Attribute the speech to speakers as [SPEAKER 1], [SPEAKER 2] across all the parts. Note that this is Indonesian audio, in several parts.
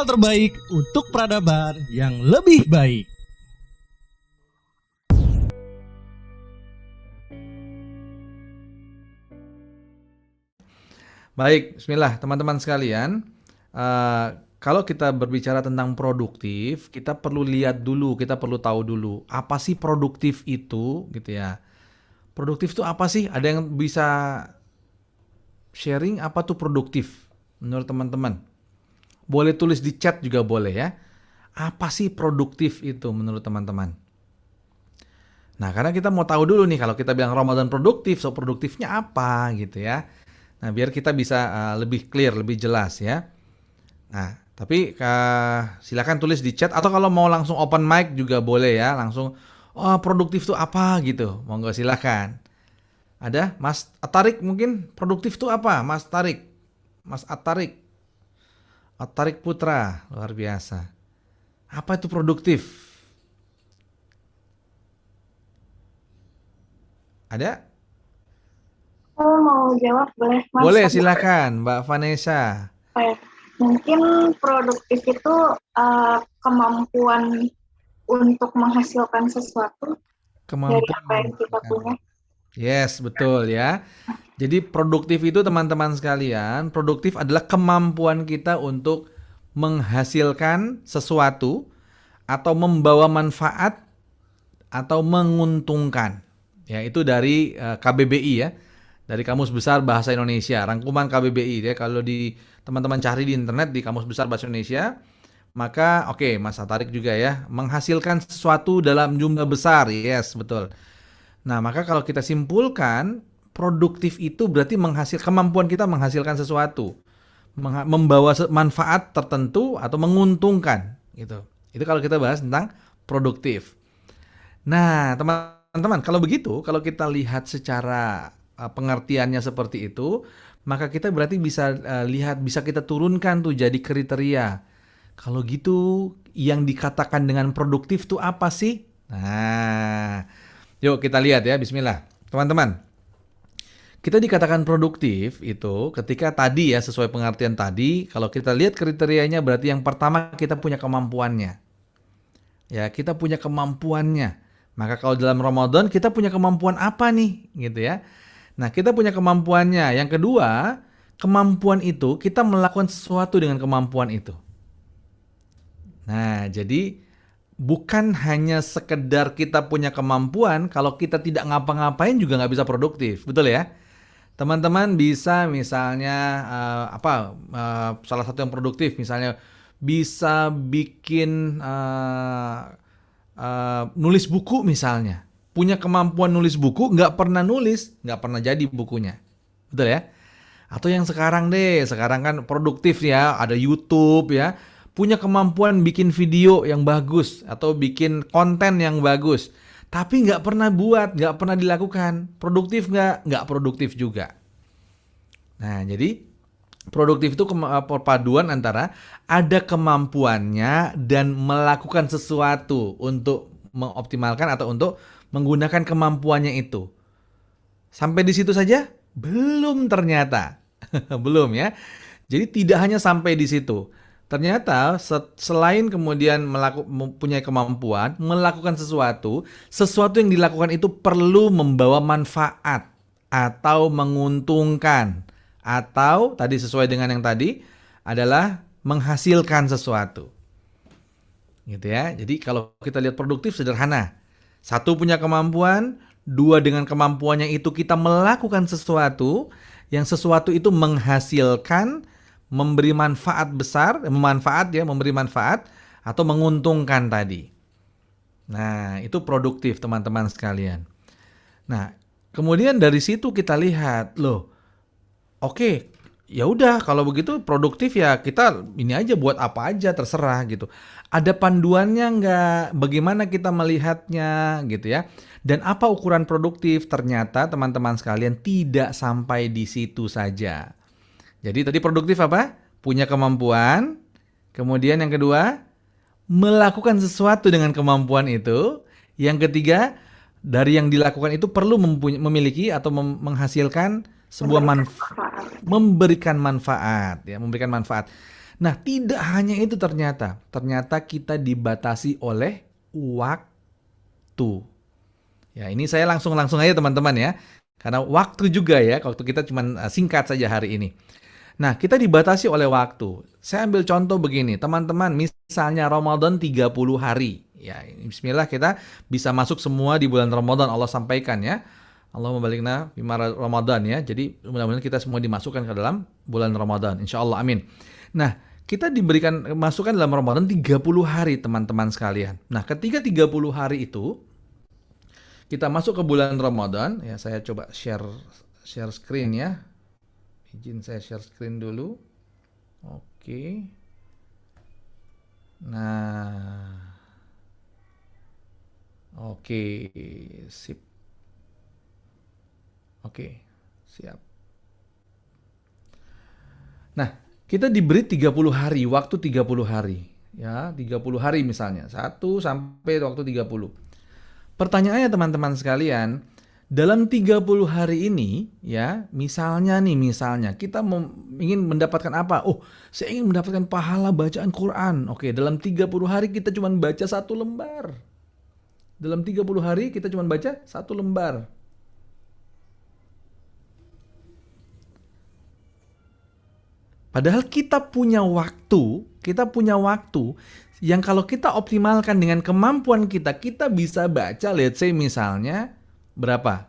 [SPEAKER 1] hal terbaik untuk peradaban yang lebih baik.
[SPEAKER 2] Baik, bismillah teman-teman sekalian. Kalau kita berbicara tentang produktif, kita perlu lihat dulu, kita perlu tahu dulu, apa sih produktif itu gitu ya. Produktif itu apa sih? Ada yang bisa sharing apa tuh produktif menurut teman-teman? Boleh tulis di chat juga boleh ya. Apa sih produktif itu menurut teman-teman? Nah, karena kita mau tahu dulu nih kalau kita bilang Ramadan produktif, so produktifnya apa gitu ya. Nah, biar kita bisa lebih clear, lebih jelas ya. Nah, tapi silakan tulis di chat atau kalau mau langsung open mic juga boleh ya, langsung oh produktif tuh apa gitu. Monggo silakan. Ada Mas Atarik mungkin produktif tuh apa? Mas Tarik. Mas Atarik. Atarik Putra, luar biasa. Apa itu produktif? Ada?
[SPEAKER 3] Aku mau jawab boleh Mas?
[SPEAKER 2] Boleh silakan Mbak Vanessa.
[SPEAKER 3] Apa ya? Mungkin produktif itu kemampuan untuk menghasilkan sesuatu dari
[SPEAKER 2] Kemampuan
[SPEAKER 3] apa yang kita
[SPEAKER 2] menghasilkan.
[SPEAKER 3] punya.
[SPEAKER 2] Yes, betul ya. Jadi produktif itu teman-teman sekalian, produktif adalah kemampuan kita untuk menghasilkan sesuatu atau membawa manfaat atau menguntungkan. Ya, itu dari KBBI ya. Dari Kamus Besar Bahasa Indonesia, rangkuman KBBI ya. Kalau di teman-teman cari di internet di Kamus Besar Bahasa Indonesia, maka oke, Mas Tarik juga ya, menghasilkan sesuatu dalam jumlah besar. Yes, betul. Nah, maka kalau kita simpulkan, produktif itu berarti kemampuan kita menghasilkan sesuatu, membawa manfaat tertentu atau menguntungkan gitu. Itu kalau kita bahas tentang produktif. Nah, teman-teman, kalau begitu, kalau kita lihat secara pengertiannya seperti itu, maka kita berarti bisa lihat, bisa kita turunkan tuh jadi kriteria. Kalau gitu, yang dikatakan dengan produktif tuh apa sih? Nah, yuk kita lihat ya, bismillah. Teman-teman, kita dikatakan produktif itu ketika tadi ya, sesuai pengertian tadi, kalau kita lihat kriterianya berarti yang pertama kita punya kemampuannya. Ya, kita punya kemampuannya. Maka kalau dalam Ramadan kita punya kemampuan apa nih, gitu ya. Nah, kita punya kemampuannya. Yang kedua, kemampuan itu kita melakukan sesuatu dengan kemampuan itu. Nah, jadi bukan hanya sekedar kita punya kemampuan, kalau kita tidak ngapa-ngapain juga nggak bisa produktif, betul ya? Teman-teman bisa misalnya salah satu yang produktif misalnya bisa bikin nulis buku misalnya. Punya kemampuan nulis buku, nggak pernah nulis, nggak pernah jadi bukunya. Betul ya? Atau yang sekarang deh, sekarang kan produktif ya, ada YouTube ya, punya kemampuan bikin video yang bagus atau bikin konten yang bagus, tapi nggak pernah buat, nggak pernah dilakukan, produktif nggak? Nggak produktif juga. Nah, jadi produktif itu perpaduan antara ada kemampuannya dan melakukan sesuatu untuk mengoptimalkan atau untuk menggunakan kemampuannya itu. Sampai di situ saja? Belum ternyata. Belum ya. Jadi tidak hanya sampai di situ. Ternyata selain kemudian mempunyai kemampuan melakukan sesuatu, sesuatu yang dilakukan itu perlu membawa manfaat atau menguntungkan atau tadi sesuai dengan yang tadi adalah menghasilkan sesuatu. Gitu ya. Jadi kalau kita lihat produktif sederhana. Satu punya kemampuan, dua dengan kemampuannya itu kita melakukan sesuatu, yang sesuatu itu menghasilkan, memberi manfaat besar, memberi manfaat atau menguntungkan tadi. Nah, itu produktif teman-teman sekalian. Nah, kemudian dari situ kita lihat, loh, oke, ya udah kalau begitu produktif ya kita ini aja buat apa aja terserah gitu. Ada panduannya nggak? Bagaimana kita melihatnya gitu ya? Dan apa ukuran produktif? Ternyata teman-teman sekalian tidak sampai di situ saja. Jadi tadi produktif apa? Punya kemampuan. Kemudian yang kedua, melakukan sesuatu dengan kemampuan itu. Yang ketiga, dari yang dilakukan itu perlu memiliki atau menghasilkan sebuah
[SPEAKER 3] Memberikan manfaat.
[SPEAKER 2] memberikan manfaat ya, memberikan manfaat. Nah, tidak hanya itu ternyata. Ternyata kita dibatasi oleh waktu. Ya, ini saya langsung aja teman-teman ya. Karena waktu juga ya, waktu kita cuma singkat saja hari ini. Nah, kita dibatasi oleh waktu. Saya ambil contoh begini, teman-teman, misalnya Ramadan 30 hari. Ya, bismillah kita bisa masuk semua di bulan Ramadan, Allah sampaikan ya. Allahumma balikna bima Ramadan ya. Jadi mudah-mudahan kita semua dimasukkan ke dalam bulan Ramadan. Insya Allah, amin. Nah, kita diberikan masukan dalam Ramadan 30 hari teman-teman sekalian. Nah, ketika 30 hari itu, kita masuk ke bulan Ramadan. Ya, saya coba share screen ya. Izin saya share screen dulu. Oke. Nah. Oke, sip. Oke, siap. Nah, kita diberi 30 hari, waktu 30 hari. Ya, 30 hari misalnya. 1 sampai waktu 30. Pertanyaannya teman-teman sekalian, dalam 30 hari ini, ya, misalnya kita ingin mendapatkan apa? Oh, saya ingin mendapatkan pahala bacaan Quran. Oke, dalam 30 hari kita cuma baca 1 lembar. Dalam 30 hari kita cuma baca 1 lembar. Padahal kita punya waktu yang kalau kita optimalkan dengan kemampuan kita bisa baca, let's say misalnya, berapa?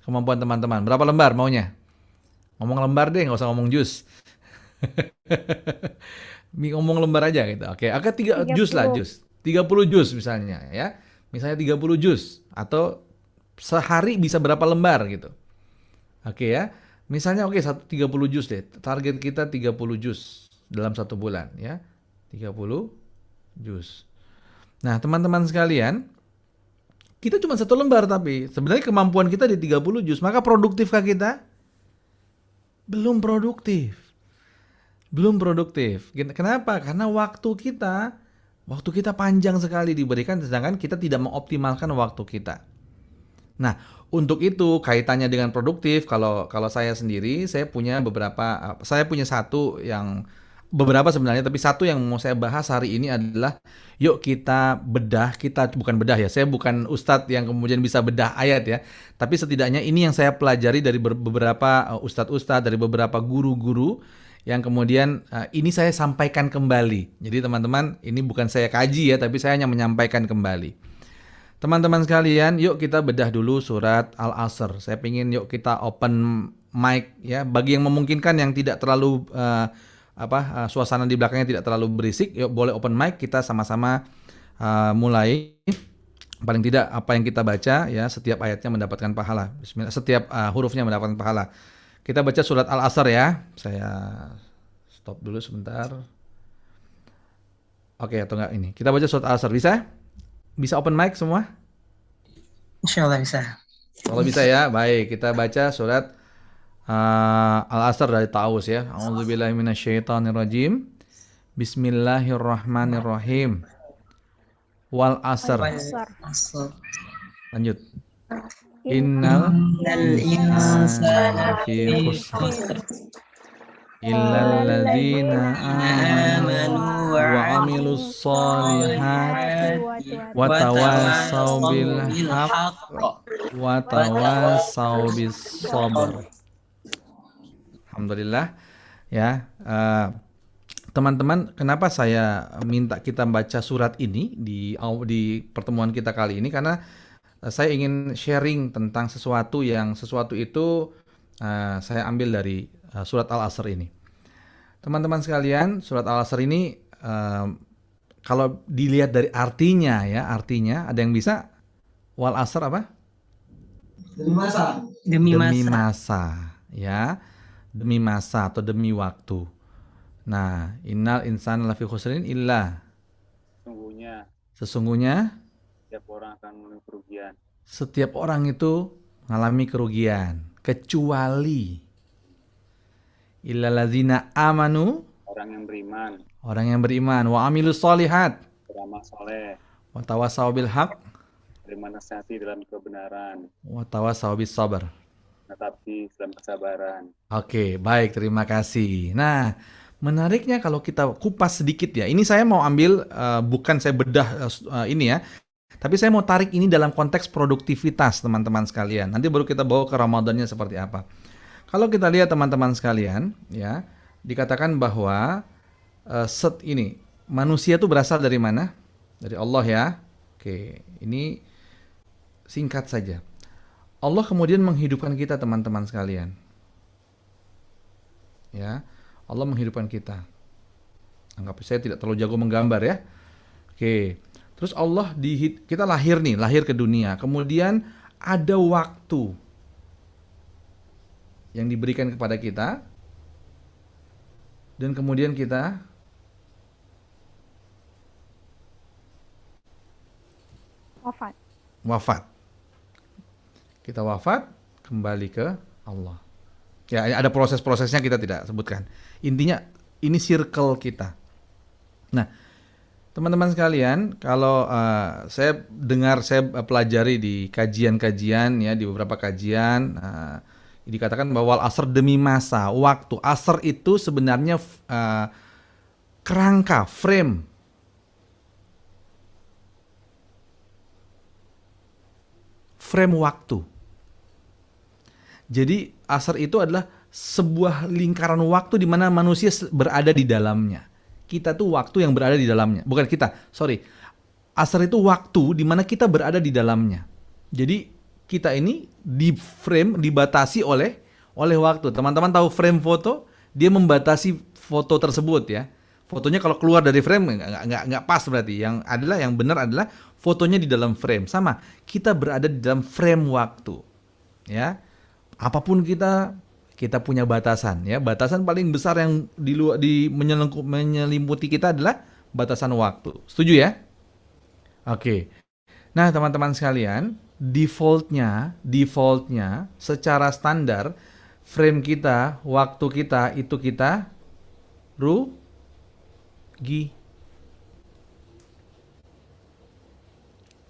[SPEAKER 2] Kemampuan teman-teman, berapa lembar maunya? Ngomong lembar deh, nggak usah ngomong jus. Ngomong lembar aja gitu. Oke, 3 jus lah, jus. 30 jus misalnya ya. Misalnya 30 jus atau sehari bisa berapa lembar gitu. Oke ya. Misalnya 30 jus deh. Target kita 30 jus dalam 1 bulan ya. 30 jus. Nah, teman-teman sekalian, kita cuma 1 lembar tapi sebenarnya kemampuan kita di 30 jus. Maka produktifkah kita? Belum produktif. Belum produktif. Kenapa? Karena waktu kita panjang sekali diberikan sedangkan kita tidak mengoptimalkan waktu kita. Nah, untuk itu kaitannya dengan produktif, kalau saya sendiri, saya punya beberapa sebenarnya, tapi satu yang mau saya bahas hari ini adalah yuk kita bukan bedah ya, saya bukan ustadz yang kemudian bisa bedah ayat ya, tapi setidaknya ini yang saya pelajari dari beberapa ustadz-ustadz, dari beberapa guru-guru yang kemudian ini saya sampaikan kembali. Jadi teman-teman, ini bukan saya kaji ya, tapi saya hanya menyampaikan kembali. Teman-teman sekalian, yuk kita bedah dulu surat Al-Asr. Saya pingin yuk kita open mic ya, bagi yang memungkinkan yang tidak terlalu suasana di belakangnya tidak terlalu berisik, yuk boleh open mic, kita sama-sama mulai. Paling tidak apa yang kita baca ya, setiap ayatnya mendapatkan pahala. Bismillah, setiap hurufnya mendapatkan pahala. Kita baca surat Al-Asr ya. Saya stop dulu sebentar. Oke, atau enggak ini. Kita baca surat Al-Asr, bisa? Bisa open mic semua?
[SPEAKER 4] Insyaallah bisa.
[SPEAKER 2] Kalau bisa ya, baik. Kita baca surat Al-Asr dari Ta'awuz ya. A'udzubillahi minasyaitonirrajim. Bismillahirrahmanirrahim. Wal asr. Lanjut. Innal insana fi khusr. Illal ladzina amanu wa amilus shalihat wa tawassaw bil haqq wa tawassaw bis sabr. Alhamdulillah ya. Teman-teman, kenapa saya minta kita baca surat ini di pertemuan kita kali ini, karena saya ingin sharing tentang sesuatu itu saya ambil dari surat Al-Asr ini. Teman-teman sekalian, surat Al-Asr ini kalau dilihat dari artinya ada yang bisa? Wal asr apa? Demi masa ya. Demi masa atau demi waktu. Nah, innal insana lafi khusrin illa. Sesungguhnya
[SPEAKER 5] setiap orang akan mengalami kerugian.
[SPEAKER 2] Setiap orang itu mengalami kerugian, kecuali illal ladzina amanu, orang yang beriman, wa amilus shalihat,
[SPEAKER 5] beramal saleh,
[SPEAKER 2] wa tawassaw bil haqq,
[SPEAKER 5] bernasihati dalam kebenaran,
[SPEAKER 2] wa tawassaw bis sabr,
[SPEAKER 5] tetapi dalam kesabaran.
[SPEAKER 2] Oke, baik, terima kasih. Nah, Menariknya kalau kita kupas sedikit ya. Ini saya mau ambil bukan saya bedah ini ya. Tapi saya mau tarik ini dalam konteks produktivitas teman-teman sekalian. Nanti baru kita bawa ke Ramadannya seperti apa. Kalau kita lihat teman-teman sekalian ya, dikatakan bahwa ini manusia itu berasal dari mana? Dari Allah ya. Oke, ini singkat saja. Allah kemudian menghidupkan kita teman-teman sekalian. Ya, Allah menghidupkan kita. Anggap saya tidak terlalu jago menggambar ya. Oke. Terus Allah kita lahir ke dunia. Kemudian ada waktu yang diberikan kepada kita. Dan kemudian kita wafat. Kita wafat, kembali ke Allah. Ya, ada proses-prosesnya kita tidak sebutkan. Intinya ini circle kita. Nah, teman-teman sekalian, kalau saya pelajari di kajian-kajian ya, di beberapa kajian dikatakan bahwa asr demi masa, waktu. Asr itu sebenarnya kerangka, frame. Frame waktu. Jadi asar itu adalah sebuah lingkaran waktu di mana manusia berada di dalamnya. Kita tuh waktu yang berada di dalamnya. Bukan kita, sorry. Asar itu waktu di mana kita berada di dalamnya. Jadi kita ini di frame, dibatasi oleh waktu. Teman-teman tahu frame foto? Dia membatasi foto tersebut ya. Fotonya kalau keluar dari frame nggak pas berarti. Yang benar adalah fotonya di dalam frame. Sama, kita berada di dalam frame waktu. Ya. Apapun kita punya batasan ya. Batasan paling besar yang menyelimuti kita adalah batasan waktu. Setuju ya? Oke. Nah, teman-teman sekalian, defaultnya secara standar frame kita, waktu kita itu kita rugi.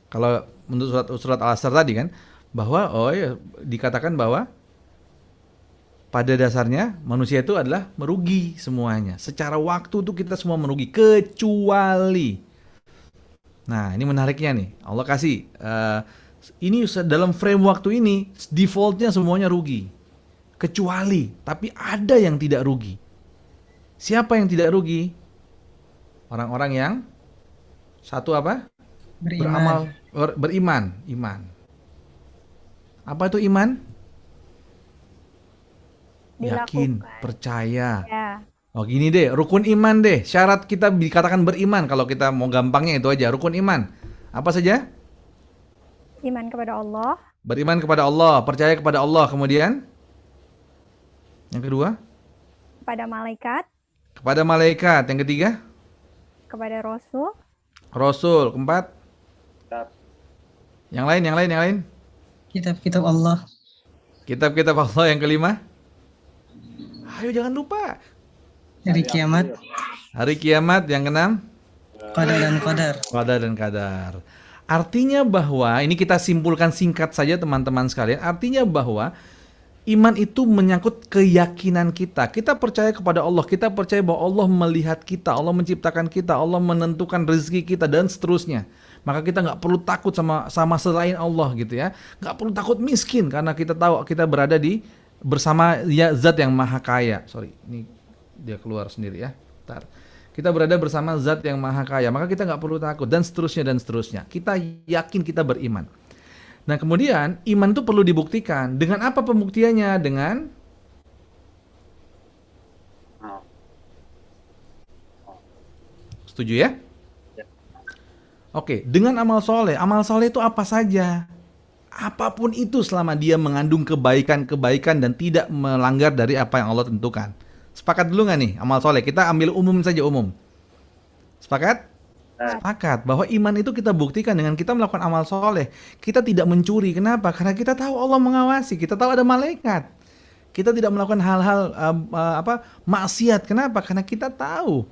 [SPEAKER 2] Kalau menurut surat Al-Asr tadi kan, bahwa dikatakan bahwa pada dasarnya manusia itu adalah merugi semuanya. Secara waktu itu kita semua merugi kecuali. Nah, ini menariknya nih. Allah kasih ini dalam frame waktu ini defaultnya semuanya rugi. Kecuali, tapi ada yang tidak rugi. Siapa yang tidak rugi? Orang-orang yang satu apa? Beriman. Apa itu iman? Yakin, percaya.
[SPEAKER 3] Ya.
[SPEAKER 2] Oh gini deh, rukun iman deh. Syarat kita dikatakan beriman, kalau kita mau gampangnya itu aja, rukun iman. Apa saja?
[SPEAKER 3] Iman kepada Allah.
[SPEAKER 2] Beriman kepada Allah, percaya kepada Allah. Kemudian? Yang kedua?
[SPEAKER 3] Kepada malaikat.
[SPEAKER 2] Kepada malaikat. Yang ketiga?
[SPEAKER 3] Kepada Rasul.
[SPEAKER 2] Rasul. Keempat?
[SPEAKER 5] Kitab.
[SPEAKER 2] Yang lain?
[SPEAKER 4] Kitab-kitab Allah.
[SPEAKER 2] Kitab-kitab Allah. Yang kelima? Ayo jangan lupa.
[SPEAKER 4] Hari kiamat.
[SPEAKER 2] Hari kiamat. Yang keenam?
[SPEAKER 4] Qada dan qadar.
[SPEAKER 2] Qada dan qadar. Artinya bahwa, ini kita simpulkan singkat saja teman-teman sekalian. Artinya bahwa iman itu menyangkut keyakinan kita. Kita percaya kepada Allah. Kita percaya bahwa Allah melihat kita. Allah menciptakan kita. Allah menentukan rezeki kita dan seterusnya. Maka kita nggak perlu takut sama selain Allah gitu ya. Nggak perlu takut miskin karena kita tahu kita berada bersama zat yang maha kaya. Sorry, ini dia keluar sendiri ya. Bentar. Kita berada bersama zat yang maha kaya. Maka kita nggak perlu takut dan seterusnya. Kita yakin kita beriman. Nah kemudian iman itu perlu dibuktikan. Dengan apa pembuktiannya? Dengan setuju ya? Oke, dengan amal soleh. Amal soleh itu apa saja? Apapun itu selama dia mengandung kebaikan-kebaikan dan tidak melanggar dari apa yang Allah tentukan. Sepakat dulu nggak nih amal soleh? Kita ambil umum saja umum. Sepakat? Sepakat bahwa iman itu kita buktikan dengan kita melakukan amal soleh. Kita tidak mencuri. Kenapa? Karena kita tahu Allah mengawasi. Kita tahu ada malaikat. Kita tidak melakukan hal-hal maksiat. Kenapa? Karena kita tahu.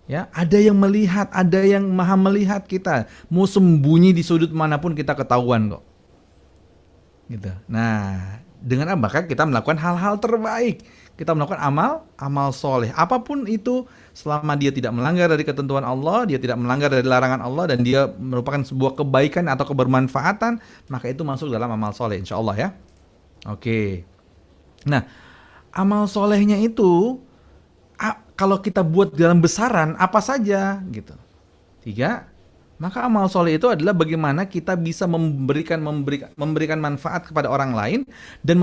[SPEAKER 2] Ya, ada yang melihat, ada yang maha melihat kita. Mau sembunyi di sudut manapun kita ketahuan kok. Gitu. Nah, dengan apa? Kita melakukan hal-hal terbaik. kita melakukan amal soleh. Apapun itu, selama dia tidak melanggar dari ketentuan Allah, dia tidak melanggar dari larangan Allah, dan dia merupakan sebuah kebaikan atau kebermanfaatan, maka itu masuk dalam amal soleh, insya Allah ya. Oke. Nah, amal solehnya itu, kalau kita buat dalam besaran, apa saja gitu. 3, maka amal soleh itu adalah bagaimana kita bisa memberikan manfaat kepada orang lain dan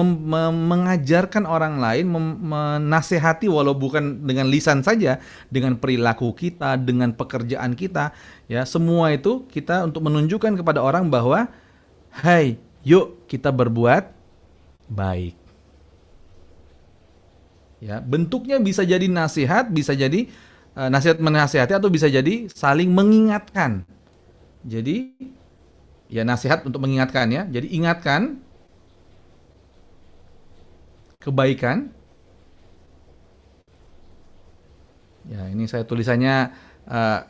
[SPEAKER 2] mengajarkan orang lain, menasehati walau bukan dengan lisan saja, dengan perilaku kita, dengan pekerjaan kita, ya semua itu kita untuk menunjukkan kepada orang bahwa, hai, yuk kita berbuat baik. Ya, bentuknya bisa jadi nasihat, bisa jadi nasihat menasihati, atau bisa jadi saling mengingatkan. Jadi, ya nasihat untuk mengingatkan ya. Jadi ingatkan kebaikan. Ya ini saya tulisannya,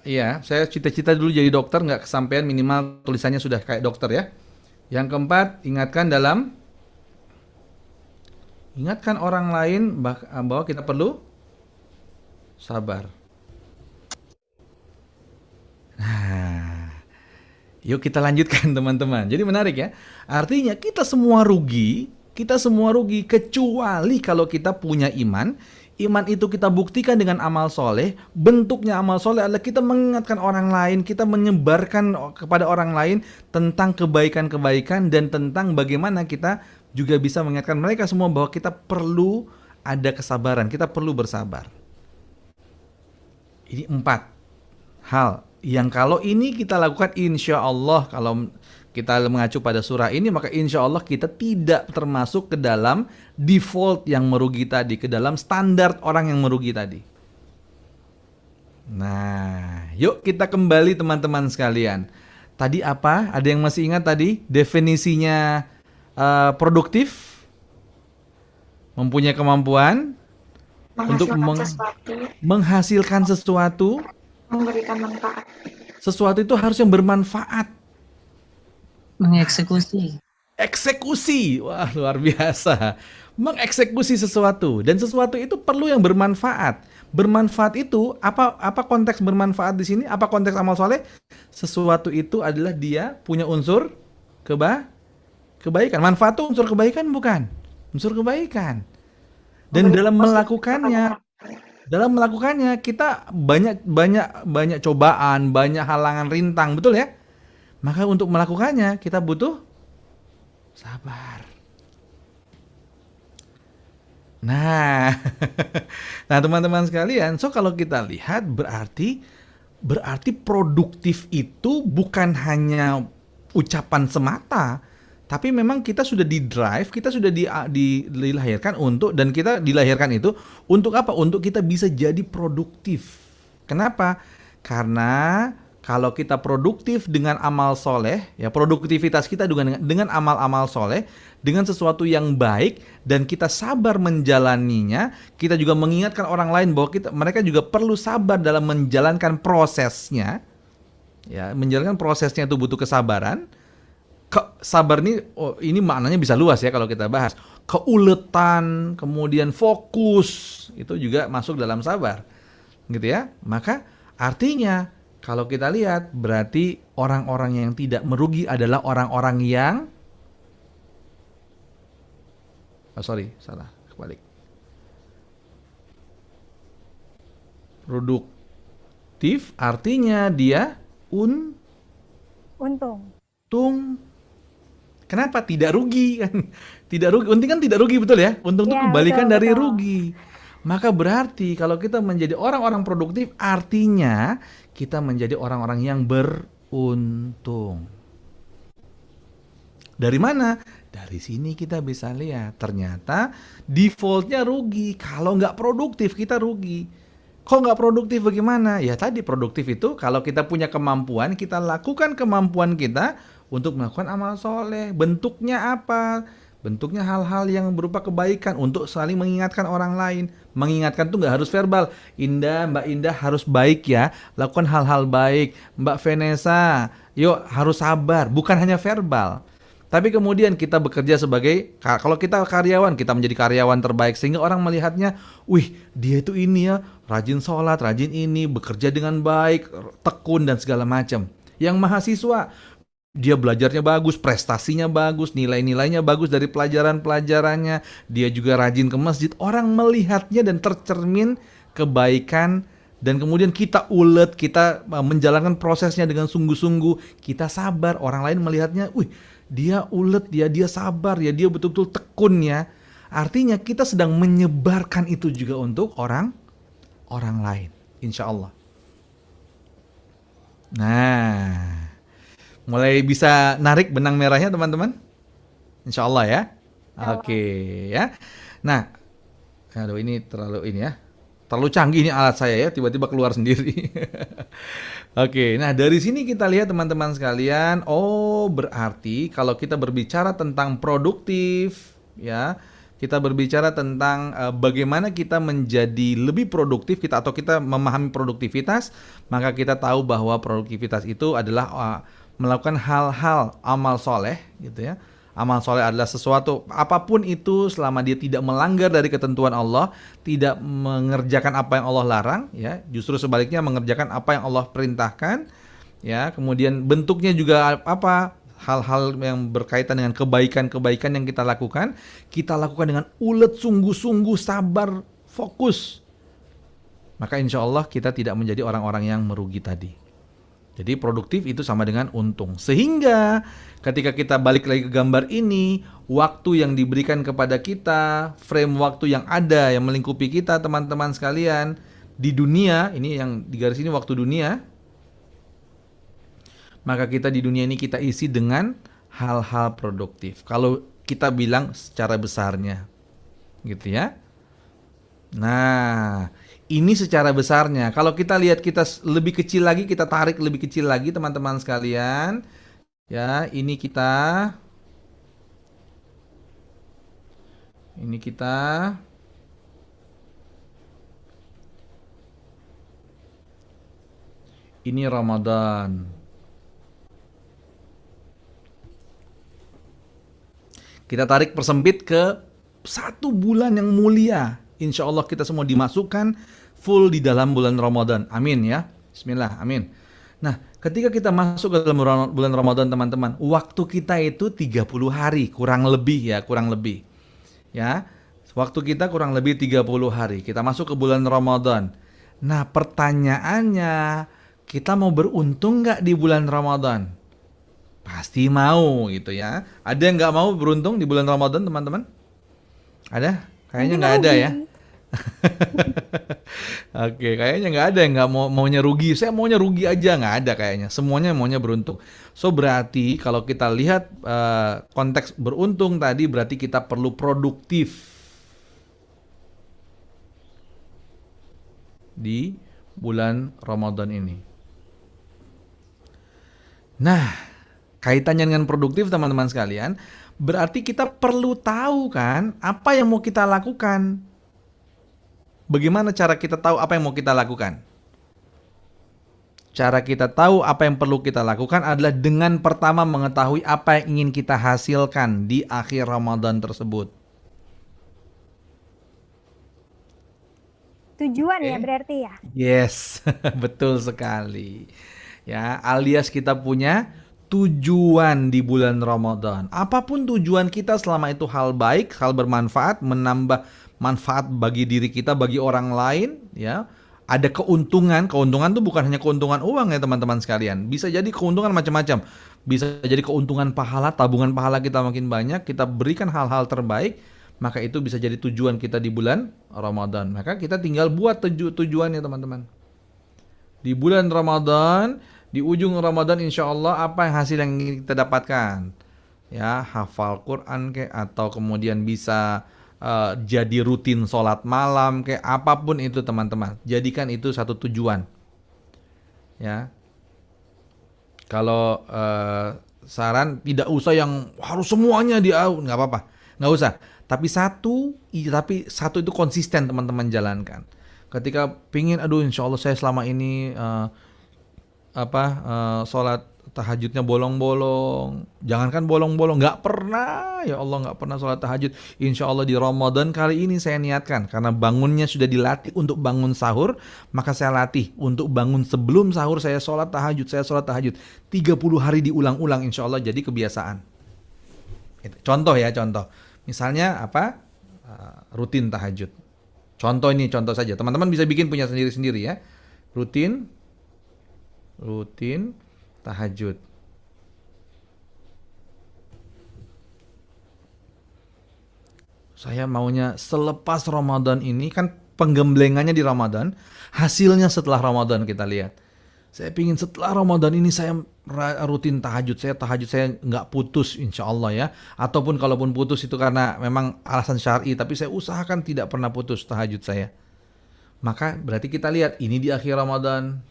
[SPEAKER 2] iya saya cita-cita dulu jadi dokter, nggak kesampaian, minimal tulisannya sudah kayak dokter ya. Yang keempat, ingatkan orang lain bahwa kita perlu sabar. Nah, yuk kita lanjutkan teman-teman. Jadi menarik ya. Artinya kita semua rugi kecuali kalau kita punya iman. Iman itu kita buktikan dengan amal soleh. Bentuknya amal soleh adalah kita mengingatkan orang lain, kita menyebarkan kepada orang lain tentang kebaikan-kebaikan dan tentang bagaimana kita juga bisa mengingatkan mereka semua bahwa kita perlu ada kesabaran, kita perlu bersabar. Ini 4 hal yang kalau ini kita lakukan, insya Allah, kalau kita mengacu pada surah ini, maka insya Allah kita tidak termasuk ke dalam default yang merugi tadi, ke dalam standar orang yang merugi tadi. Nah, yuk kita kembali teman-teman sekalian. Tadi apa? Ada yang masih ingat tadi definisinya produktif? Mempunyai kemampuan untuk menghasilkan sesuatu,
[SPEAKER 3] memberikan manfaat.
[SPEAKER 2] Sesuatu itu harus yang bermanfaat.
[SPEAKER 4] Mengeksekusi.
[SPEAKER 2] Eksekusi, wah luar biasa. Mengeksekusi sesuatu, dan sesuatu itu perlu yang bermanfaat. Bermanfaat itu apa konteks bermanfaat di sini? Apa konteks amal soleh? Sesuatu itu adalah dia punya unsur kebaikan. Manfaat itu unsur kebaikan bukan? Unsur kebaikan. Dan dalam melakukannya kita banyak cobaan, banyak halangan rintang, betul ya? Maka untuk melakukannya kita butuh sabar. Nah, teman-teman sekalian, so kalau kita lihat berarti produktif itu bukan hanya ucapan semata, tapi memang kita sudah di-drive, kita sudah dilahirkan untuk, dan kita dilahirkan itu untuk apa? Untuk kita bisa jadi produktif. Kenapa? Karena kalau kita produktif dengan amal soleh, ya produktivitas kita dengan amal-amal soleh, dengan sesuatu yang baik, dan kita sabar menjalaninya, kita juga mengingatkan orang lain bahwa mereka juga perlu sabar dalam menjalankan prosesnya. Ya, menjalankan prosesnya itu butuh kesabaran. Sabar ini maknanya bisa luas ya kalau kita bahas. Keuletan, kemudian fokus, itu juga masuk dalam sabar. Gitu ya. Maka artinya kalau kita lihat, berarti orang-orang yang tidak merugi adalah orang-orang yang kebalik. Produktif artinya dia untung. Kenapa? Tidak rugi kan? Tidak rugi. Untung kan tidak rugi, betul ya? Untung itu kebalikan dari rugi. Maka berarti kalau kita menjadi orang-orang produktif, artinya kita menjadi orang-orang yang beruntung. Dari mana? Dari sini kita bisa lihat, ternyata defaultnya rugi. Kalau nggak produktif, kita rugi. Kok nggak produktif bagaimana? Ya tadi produktif itu kalau kita punya kemampuan, kita lakukan kemampuan kita untuk melakukan amal soleh. Bentuknya apa? Bentuknya hal-hal yang berupa kebaikan untuk saling mengingatkan orang lain. Mengingatkan tuh nggak harus verbal. Mbak Indah harus baik ya. Lakukan hal-hal baik. Mbak Vanessa, yuk harus sabar. Bukan hanya verbal. Tapi kemudian kita bekerja sebagai, kalau kita karyawan, kita menjadi karyawan terbaik sehingga orang melihatnya, wih dia itu ini ya, rajin sholat, rajin ini, bekerja dengan baik, tekun dan segala macam. Yang mahasiswa, dia belajarnya bagus, prestasinya bagus, nilai-nilainya bagus dari pelajaran-pelajarannya, dia juga rajin ke masjid. Orang melihatnya dan tercermin kebaikan, dan kemudian kita ulet, kita menjalankan prosesnya dengan sungguh-sungguh, kita sabar, orang lain melihatnya, wih dia ulet, dia sabar, ya dia betul-betul tekun ya. Artinya kita sedang menyebarkan itu juga untuk orang lain, insya Allah. Nah, mulai bisa narik benang merahnya teman-teman? Insya Allah ya. Oke ya. Nah, aduh ini terlalu ini ya. Terlalu canggih ini alat saya ya, tiba-tiba keluar sendiri. Oke, nah dari sini kita lihat teman-teman sekalian, oh berarti kalau kita berbicara tentang produktif, ya, kita berbicara tentang bagaimana kita menjadi lebih produktif, atau kita memahami produktivitas, maka kita tahu bahwa produktivitas itu adalah melakukan hal-hal amal soleh, gitu ya. Amal soleh adalah sesuatu, apapun itu selama dia tidak melanggar dari ketentuan Allah, tidak mengerjakan apa yang Allah larang, ya, justru sebaliknya mengerjakan apa yang Allah perintahkan, ya. Kemudian bentuknya juga apa? Hal-hal yang berkaitan dengan kebaikan-kebaikan yang kita lakukan dengan ulet, sungguh-sungguh, sabar, fokus. Maka insya Allah kita tidak menjadi orang-orang yang merugi tadi. Jadi produktif itu sama dengan untung. Sehingga ketika kita balik lagi ke gambar ini, waktu yang diberikan kepada kita, frame waktu yang ada yang melingkupi kita teman-teman sekalian di dunia, ini yang di garis ini waktu dunia, maka kita di dunia ini kita isi dengan hal-hal produktif. Kalau kita bilang secara besarnya, gitu ya. Nah, ini secara besarnya. Kalau kita lihat kita lebih kecil lagi, kita tarik lebih kecil lagi teman-teman sekalian. Ya, ini kita ini Ramadan. Kita tarik persempit ke 1 bulan yang mulia. Insya Allah kita semua dimasukkan full di dalam bulan Ramadan. Amin ya. Bismillah, amin. Nah, ketika kita masuk ke dalam bulan Ramadan teman-teman, waktu kita itu 30 hari, kurang lebih. Ya, waktu kita kurang lebih 30 hari. Kita masuk ke bulan Ramadan. Nah, pertanyaannya, kita mau beruntung nggak di bulan Ramadan? Pasti mau gitu ya. Ada yang nggak mau beruntung di bulan Ramadan teman-teman? Ada? Kayaknya nggak ada ya. Oke, kayaknya nggak ada yang nggak maunya rugi. Saya maunya rugi aja, nggak ada kayaknya. Semuanya maunya beruntung. So berarti kalau kita lihat konteks beruntung tadi, berarti kita perlu produktif di bulan Ramadan ini. Nah, kaitannya dengan produktif teman-teman sekalian, berarti kita perlu tahu kan apa yang mau kita lakukan. Bagaimana cara kita tahu apa yang mau kita lakukan? Cara kita tahu apa yang perlu kita lakukan adalah dengan pertama mengetahui apa yang ingin kita hasilkan di akhir Ramadan tersebut.
[SPEAKER 6] Tujuan ya berarti ya?
[SPEAKER 2] Yes, betul sekali. Ya, alias kita punya tujuan di bulan Ramadan. Apapun tujuan kita selama itu hal baik, hal bermanfaat, menambah manfaat bagi diri kita, bagi orang lain, ya. Ada keuntungan. Keuntungan itu bukan hanya keuntungan uang ya teman-teman sekalian. Bisa jadi keuntungan macam-macam. Bisa jadi keuntungan pahala, tabungan pahala kita makin banyak, kita berikan hal-hal terbaik, maka itu bisa jadi tujuan kita di bulan Ramadan. Maka kita tinggal buat tujuannya teman-teman. Di bulan Ramadan, di ujung Ramadan insya Allah apa yang hasil yang ingin kita dapatkan? Ya, hafal Quran kayak, atau kemudian bisa jadi rutin sholat malam kayak, apapun itu teman-teman. Jadikan itu satu tujuan. Ya. Kalau saran tidak usah yang harus semuanya nggak apa-apa, nggak usah. Tapi satu itu konsisten teman-teman jalankan. Ketika pingin, aduh insya Allah saya selama ini sholat tahajudnya bolong-bolong. Jangankan bolong-bolong, nggak pernah, ya Allah nggak pernah sholat tahajud. Insya Allah di Ramadan kali ini saya niatkan, karena bangunnya sudah dilatih untuk bangun sahur, maka saya latih untuk bangun sebelum sahur saya sholat tahajud. 30 hari diulang-ulang, insya Allah jadi kebiasaan. Contoh ya, contoh. Misalnya apa? Rutin tahajud. Contoh ini, contoh saja. Teman-teman bisa bikin punya sendiri-sendiri ya. Rutin tahajud. Saya maunya selepas Ramadan ini, kan penggemblengannya di Ramadan, hasilnya setelah Ramadan kita lihat. Saya pingin setelah Ramadan ini saya rutin tahajud, saya nggak putus insya Allah ya. Ataupun kalaupun putus itu karena memang alasan syar'i, tapi saya usahakan tidak pernah putus tahajud saya. Maka berarti kita lihat ini di akhir Ramadan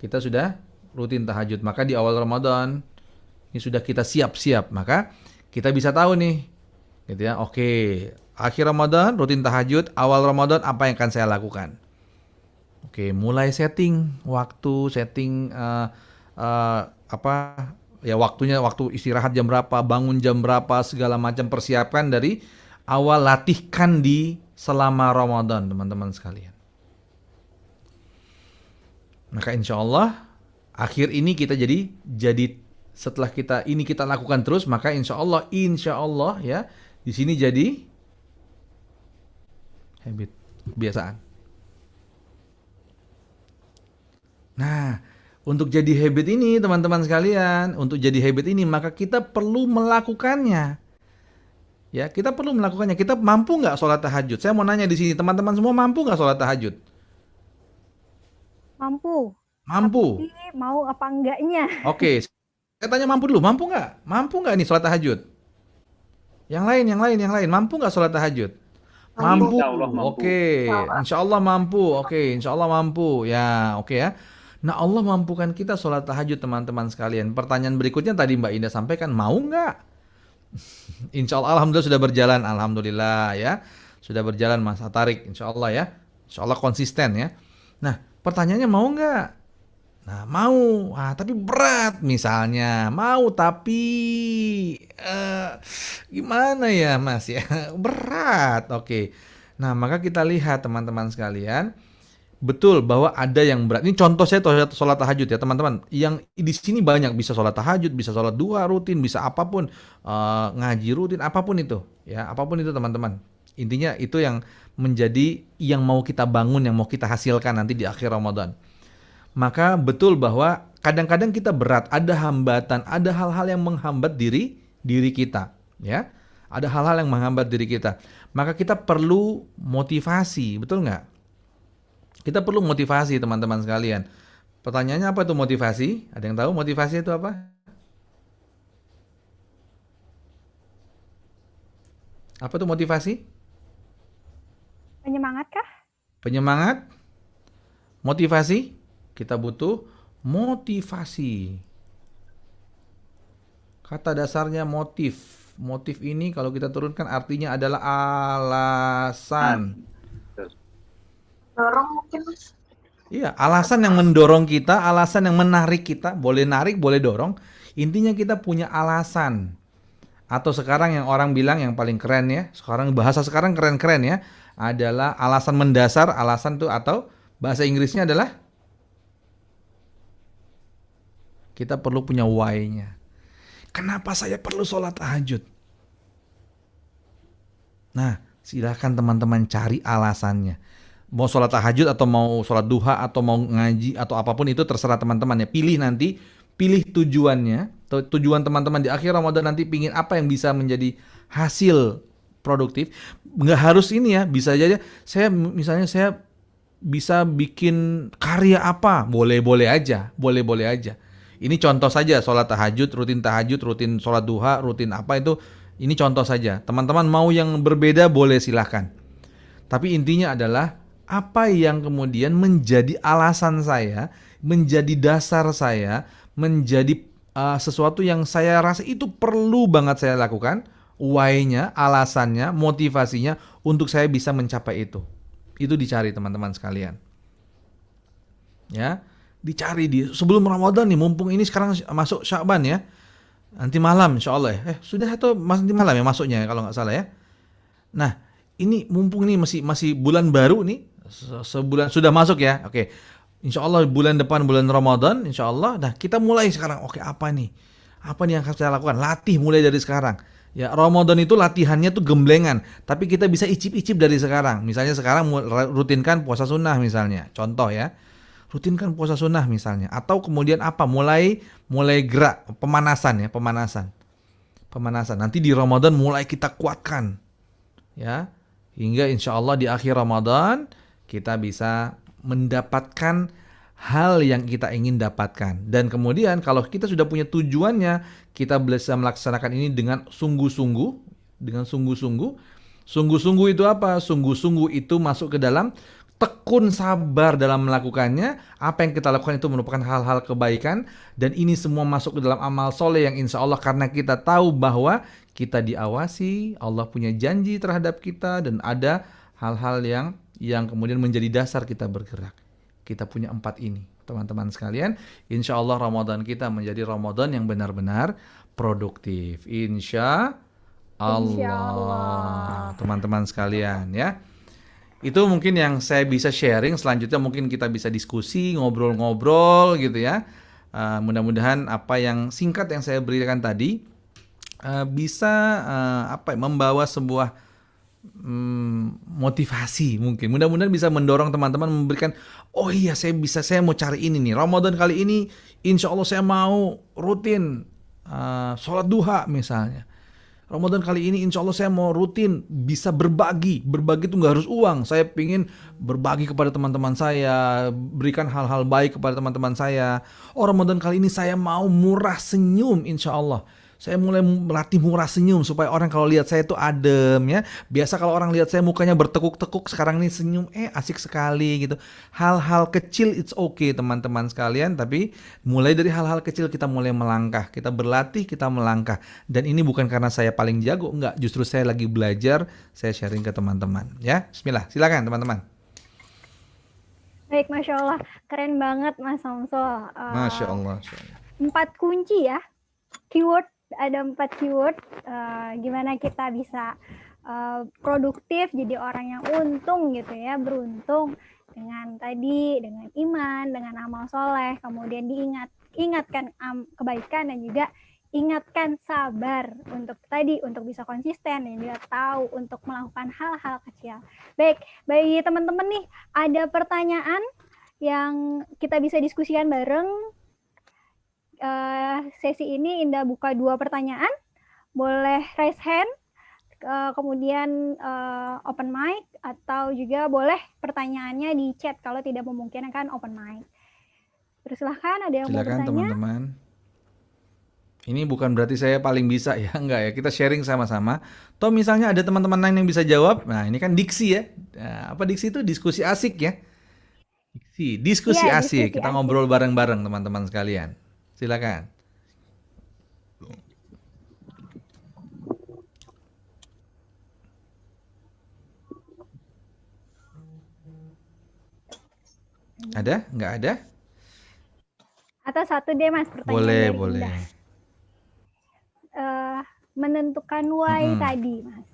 [SPEAKER 2] kita sudah rutin tahajud, maka di awal Ramadan ini sudah kita siap-siap, maka kita bisa tahu nih, gitu ya. Oke, akhir Ramadan rutin tahajud, awal Ramadan apa yang akan saya lakukan? Oke, mulai setting waktu, waktunya, waktu istirahat jam berapa, bangun jam berapa, segala macam persiapkan dari awal, latihkan di selama Ramadan, teman-teman sekalian. Maka insya Allah akhir ini kita jadi setelah kita lakukan terus, maka insya Allah ya di sini jadi habit, kebiasaan. Nah, untuk jadi habit ini teman-teman sekalian, maka kita perlu melakukannya. Ya, kita perlu melakukannya. Kita mampu nggak sholat tahajud? Saya mau nanya di sini, teman-teman semua mampu nggak sholat tahajud?
[SPEAKER 6] Mampu.
[SPEAKER 2] Mampu.
[SPEAKER 6] Tapi mau apa enggaknya?
[SPEAKER 2] Oke, saya tanya mampu dulu. Mampu nggak? Mampu nggak nih sholat tahajud? Yang lain. Mampu nggak sholat tahajud? Mampu.
[SPEAKER 5] Insya Allah mampu.
[SPEAKER 2] Oke, insya Allah mampu. Oke, insya Allah mampu. Ya, oke ya. Nah, Allah mampukan kita sholat tahajud, teman-teman sekalian. Pertanyaan berikutnya tadi Mbak Indah sampaikan, mau nggak? Insya Allah, alhamdulillah sudah berjalan. Alhamdulillah ya. Sudah berjalan Mas Atarik, insya Allah ya. Insya Allah konsisten ya. Nah, pertanyaannya mau nggak? Nah, mau. Tapi berat misalnya. Mau tapi gimana ya Mas ya? Berat. Oke. Nah, maka kita lihat teman-teman sekalian. Betul bahwa ada yang berat. Ini contoh saya sholat tahajud ya teman-teman. Yang di sini banyak, bisa sholat tahajud, bisa sholat duha rutin, bisa apapun, ngaji rutin, apapun itu. Ya, apapun itu teman-teman. Intinya itu yang menjadi yang mau kita bangun, yang mau kita hasilkan nanti di akhir Ramadan. Maka betul bahwa kadang-kadang kita berat, ada hambatan, ada hal-hal yang menghambat diri kita. Ya, ada hal-hal yang menghambat diri kita. Maka kita perlu motivasi, betul nggak? Kita perlu motivasi teman-teman sekalian. Pertanyaannya apa itu motivasi? Ada yang tahu motivasi itu apa? Apa itu motivasi?
[SPEAKER 6] Penyemangat kah?
[SPEAKER 2] Penyemangat? Motivasi? Kita butuh motivasi. Kata dasarnya motif. Motif ini kalau kita turunkan artinya adalah alasan.
[SPEAKER 3] Dorong mungkin Mas.
[SPEAKER 2] Iya, alasan yang mendorong kita, alasan yang menarik kita, boleh narik, boleh dorong. Intinya kita punya alasan. Atau sekarang yang orang bilang yang paling keren ya, bahasa sekarang keren-keren ya, adalah alasan mendasar, alasan tuh, atau bahasa Inggrisnya adalah kita perlu punya why-nya. Kenapa saya perlu sholat tahajud? Nah, silakan teman-teman cari alasannya. Mau sholat tahajud atau mau sholat duha atau mau ngaji atau apapun itu terserah teman-teman ya. Pilih tujuannya. Tujuan teman-teman di akhir Ramadan nanti pingin apa yang bisa menjadi hasil produktif. Nggak harus ini ya, bisa aja saya bisa bikin karya apa, boleh-boleh aja. Ini contoh saja, sholat tahajud, rutin sholat duha, rutin apa itu, ini contoh saja. Teman-teman mau yang berbeda boleh silahkan. Tapi intinya adalah apa yang kemudian menjadi alasan saya, menjadi dasar saya, menjadi sesuatu yang saya rasa itu perlu banget saya lakukan, why-nya, alasannya, motivasinya untuk saya bisa mencapai itu. Itu dicari teman-teman sekalian. Ya. Dicari sebelum Ramadan nih, mumpung ini sekarang masuk Sya'ban ya. Nanti malam insya Allah ya. Sudah atau nanti malam ya masuknya kalau nggak salah ya. Nah, ini mumpung ini masih bulan baru nih, sebulan sudah masuk ya. Oke. Insya Allah bulan depan bulan Ramadan, insya Allah. Nah, kita mulai sekarang. Oke, apa nih? Apa nih yang harus saya lakukan? Latih mulai dari sekarang. Ya, Ramadan itu latihannya tuh gemblengan, tapi kita bisa icip-icip dari sekarang. Misalnya sekarang rutinkan puasa sunnah misalnya. Contoh ya. Rutinkan puasa sunnah misalnya. Atau kemudian apa? Mulai gerak, pemanasan ya, pemanasan. Nanti di Ramadan mulai kita kuatkan. Ya, hingga insya Allah di akhir Ramadan kita bisa mendapatkan hal yang kita ingin dapatkan. Dan kemudian kalau kita sudah punya tujuannya, kita bisa melaksanakan ini dengan sungguh-sungguh. Sungguh-sungguh itu apa? Sungguh-sungguh itu masuk ke dalam tekun sabar dalam melakukannya. Apa yang kita lakukan itu merupakan hal-hal kebaikan. Dan ini semua masuk ke dalam amal soleh yang insya Allah karena kita tahu bahwa kita diawasi, Allah punya janji terhadap kita, dan ada hal-hal yang kemudian menjadi dasar kita bergerak. Kita punya 4 ini, teman-teman sekalian. Insya Allah Ramadan kita menjadi Ramadan yang benar-benar produktif. Insya Allah, teman-teman sekalian ya. Itu mungkin yang saya bisa sharing. Selanjutnya mungkin kita bisa diskusi, ngobrol-ngobrol gitu ya. Mudah-mudahan apa yang singkat yang saya berikan tadi bisa membawa sebuah motivasi mungkin. Mudah-mudahan bisa mendorong teman-teman memberikan, oh iya saya mau cari ini nih. Ramadan kali ini insya Allah saya mau rutin sholat duha misalnya. Ramadan kali ini insya Allah saya mau rutin bisa berbagi. Berbagi itu nggak harus uang. Saya ingin berbagi kepada teman-teman saya, berikan hal-hal baik kepada teman-teman saya. Oh, Ramadan kali ini saya mau murah senyum insya Allah. Saya mulai melatih murah senyum supaya orang kalau lihat saya itu adem ya. Biasa kalau orang lihat saya mukanya bertekuk-tekuk, sekarang ini senyum, asik sekali gitu. Hal-hal kecil it's okay teman-teman sekalian, tapi mulai dari hal-hal kecil kita mulai melangkah. Kita berlatih, kita melangkah. Dan ini bukan karena saya paling jago, enggak. Justru saya lagi belajar, saya sharing ke teman-teman ya. Bismillah, silakan teman-teman.
[SPEAKER 6] Baik, Masya Allah. Keren banget Mas Samsul.
[SPEAKER 2] Masya Allah.
[SPEAKER 6] 4 kunci ya. Keyword. Ada 4 keyword, gimana kita bisa produktif, jadi orang yang untung gitu ya, beruntung dengan iman, dengan amal soleh, kemudian ingatkan kebaikan, dan juga ingatkan sabar untuk bisa konsisten, dan juga tahu untuk melakukan hal-hal kecil. Baik, bagi teman-teman nih, ada pertanyaan yang kita bisa diskusikan bareng. Sesi ini Indah buka 2 pertanyaan, boleh raise hand, kemudian open mic, atau juga boleh pertanyaannya di chat kalau tidak memungkinkan open mic. Terus silahkan, ada yang mau bertanya? Teman-teman.
[SPEAKER 2] Ini bukan berarti saya paling bisa ya, enggak ya, kita sharing sama-sama. Toh misalnya ada teman-teman lain yang bisa jawab, nah ini kan diksi ya. Nah, apa diksi itu? Diskusi asik ya. Diskusi asik, kita ngobrol bareng-bareng teman-teman sekalian. Silakan. Ada? Nggak ada?
[SPEAKER 6] Atau satu deh Mas, pertanyaan
[SPEAKER 2] boleh,
[SPEAKER 6] dari
[SPEAKER 2] boleh.
[SPEAKER 6] Indah. Menentukan why tadi Mas.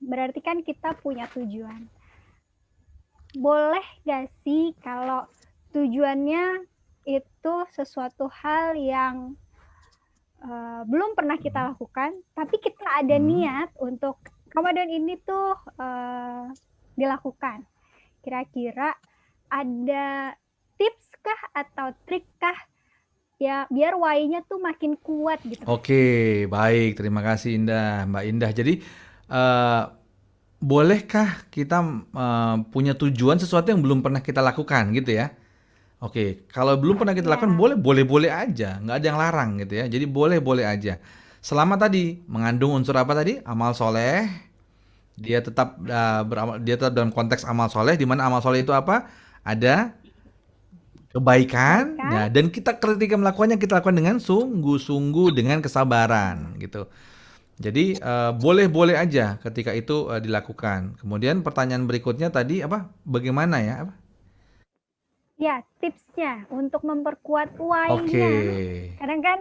[SPEAKER 6] Berarti kan kita punya tujuan. Boleh gak sih kalau tujuannya itu sesuatu hal yang belum pernah kita lakukan, tapi kita ada niat untuk Ramadan ini tuh dilakukan. Kira-kira ada tips kah atau trik kah ya biar why-nya tuh makin kuat gitu?
[SPEAKER 2] Oke, baik, terima kasih Indah, Mbak Indah. Jadi bolehkah kita punya tujuan sesuatu yang belum pernah kita lakukan gitu ya? Oke, kalau belum pernah kita lakukan boleh aja, nggak ada yang larang gitu ya. Jadi boleh aja. Selama tadi mengandung unsur apa tadi? Amal soleh. Dia tetap dalam konteks amal soleh, di mana amal soleh itu apa? Ada kebaikan. Ya, dan kita ketika melakukannya kita lakukan dengan sungguh-sungguh, dengan kesabaran gitu. Jadi boleh aja ketika itu dilakukan. Kemudian pertanyaan berikutnya tadi apa? Bagaimana ya? Apa?
[SPEAKER 6] Ya, tipsnya untuk memperkuat
[SPEAKER 2] Oke.
[SPEAKER 6] why-nya. Kadang kan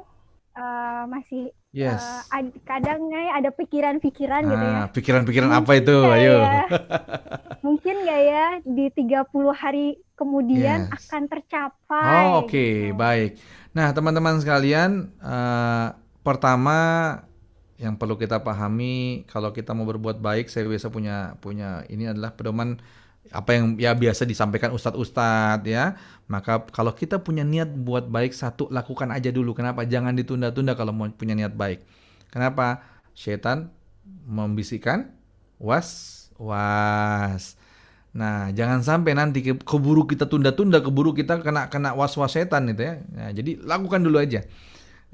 [SPEAKER 6] masih
[SPEAKER 2] Yes.
[SPEAKER 6] kadang ada pikiran-pikiran gitu ya.
[SPEAKER 2] Pikiran-pikiran apa
[SPEAKER 6] Mungkin
[SPEAKER 2] itu?
[SPEAKER 6] nggak
[SPEAKER 2] Ayo.
[SPEAKER 6] ya, mungkin nggak ya di 30 hari kemudian
[SPEAKER 2] Yes.
[SPEAKER 6] akan
[SPEAKER 2] Oh,
[SPEAKER 6] tercapai
[SPEAKER 2] oke,
[SPEAKER 6] gitu.
[SPEAKER 2] baik. Nah, teman-teman sekalian, pertama yang perlu kita pahami kalau kita mau berbuat baik, saya biasa punya punya ini adalah pedoman apa yang ya biasa disampaikan ustadz-ustadz ya. Maka kalau kita punya niat buat baik, satu lakukan aja dulu. Kenapa? Jangan ditunda-tunda kalau mau punya niat baik. Kenapa? Setan membisikkan was was. Nah, jangan sampai nanti keburu kita tunda-tunda, keburu kita kena kena was-was setan gitu ya. Nah, jadi lakukan dulu aja.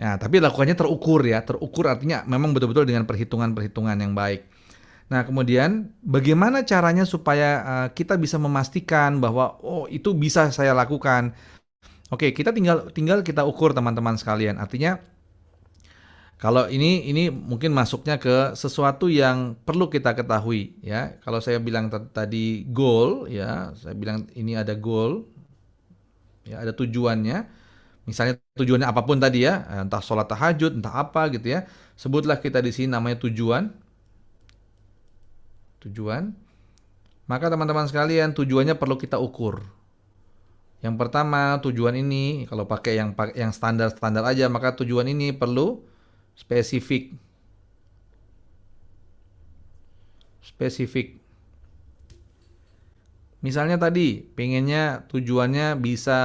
[SPEAKER 2] Nah, tapi lakukannya terukur ya. Terukur artinya memang betul-betul dengan perhitungan-perhitungan yang baik. Nah, kemudian bagaimana caranya supaya kita bisa memastikan bahwa oh itu bisa saya lakukan. Oke, kita tinggal kita ukur teman-teman sekalian. Artinya kalau ini mungkin masuknya ke sesuatu yang perlu kita ketahui ya. Kalau saya bilang tadi goal ya, saya bilang ini ada goal ya, ada tujuannya. Misalnya tujuannya apapun tadi ya, entah sholat tahajud, entah apa gitu ya. Sebutlah kita di sini namanya tujuan. Tujuan. Maka teman-teman sekalian, tujuannya perlu kita ukur. Yang pertama, tujuan ini kalau pakai yang standar-standar aja, maka tujuan ini perlu spesifik. Spesifik. Misalnya tadi, pengennya tujuannya bisa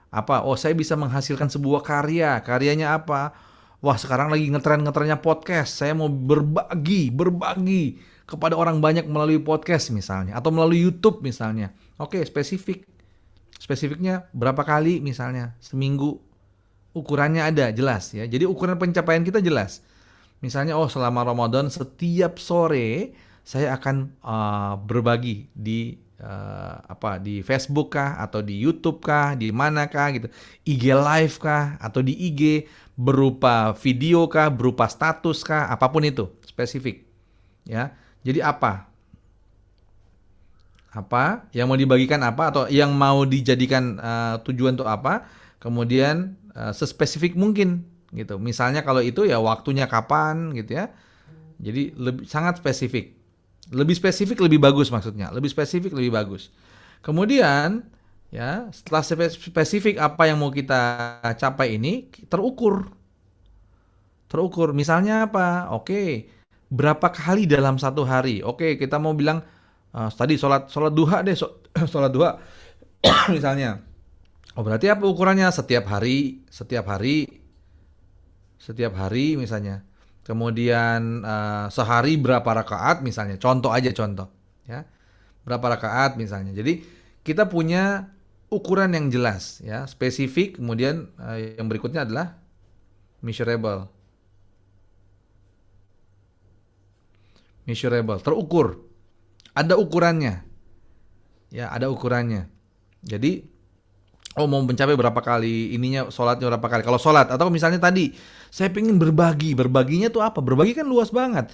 [SPEAKER 2] apa? Oh, saya bisa menghasilkan sebuah karya. Karyanya apa? Wah, sekarang lagi ngetren-ngetrennya podcast. Saya mau berbagi kepada orang banyak melalui podcast misalnya, atau melalui YouTube misalnya. Oke, spesifik. Spesifiknya berapa kali misalnya? Seminggu. Ukurannya ada, jelas ya. Jadi ukuran pencapaian kita jelas. Misalnya, oh selama Ramadan setiap sore saya akan berbagi di di Facebook kah atau di YouTube kah, di mana kah gitu. IG live kah atau di IG berupa video kah, berupa status kah, apapun itu, spesifik. Ya. Jadi apa? Apa yang mau dibagikan apa atau yang mau dijadikan tujuan untuk apa? Kemudian sespesifik mungkin gitu. Misalnya kalau itu ya waktunya kapan gitu ya. Jadi sangat spesifik. Lebih spesifik lebih bagus maksudnya. Lebih spesifik lebih bagus. Kemudian ya setelah spesifik apa yang mau kita capai ini terukur. Terukur. Misalnya apa? Oke, berapa kali dalam satu hari? Oke, kita mau bilang tadi sholat duha deh, sholat duha misalnya. Oh berarti apa ukurannya? Setiap hari misalnya. Kemudian sehari berapa rakaat misalnya. Contoh aja contoh. Ya, berapa rakaat misalnya. Jadi kita punya ukuran yang jelas, ya, spesifik. Kemudian yang berikutnya adalah measurable. Measurable, terukur. Ada ukurannya. Ya, ada ukurannya. Jadi mau mencapai berapa kali, ininya sholatnya berapa kali. Kalau sholat, atau misalnya tadi, saya pengen berbagi. Berbaginya tuh apa? Berbagi kan luas banget.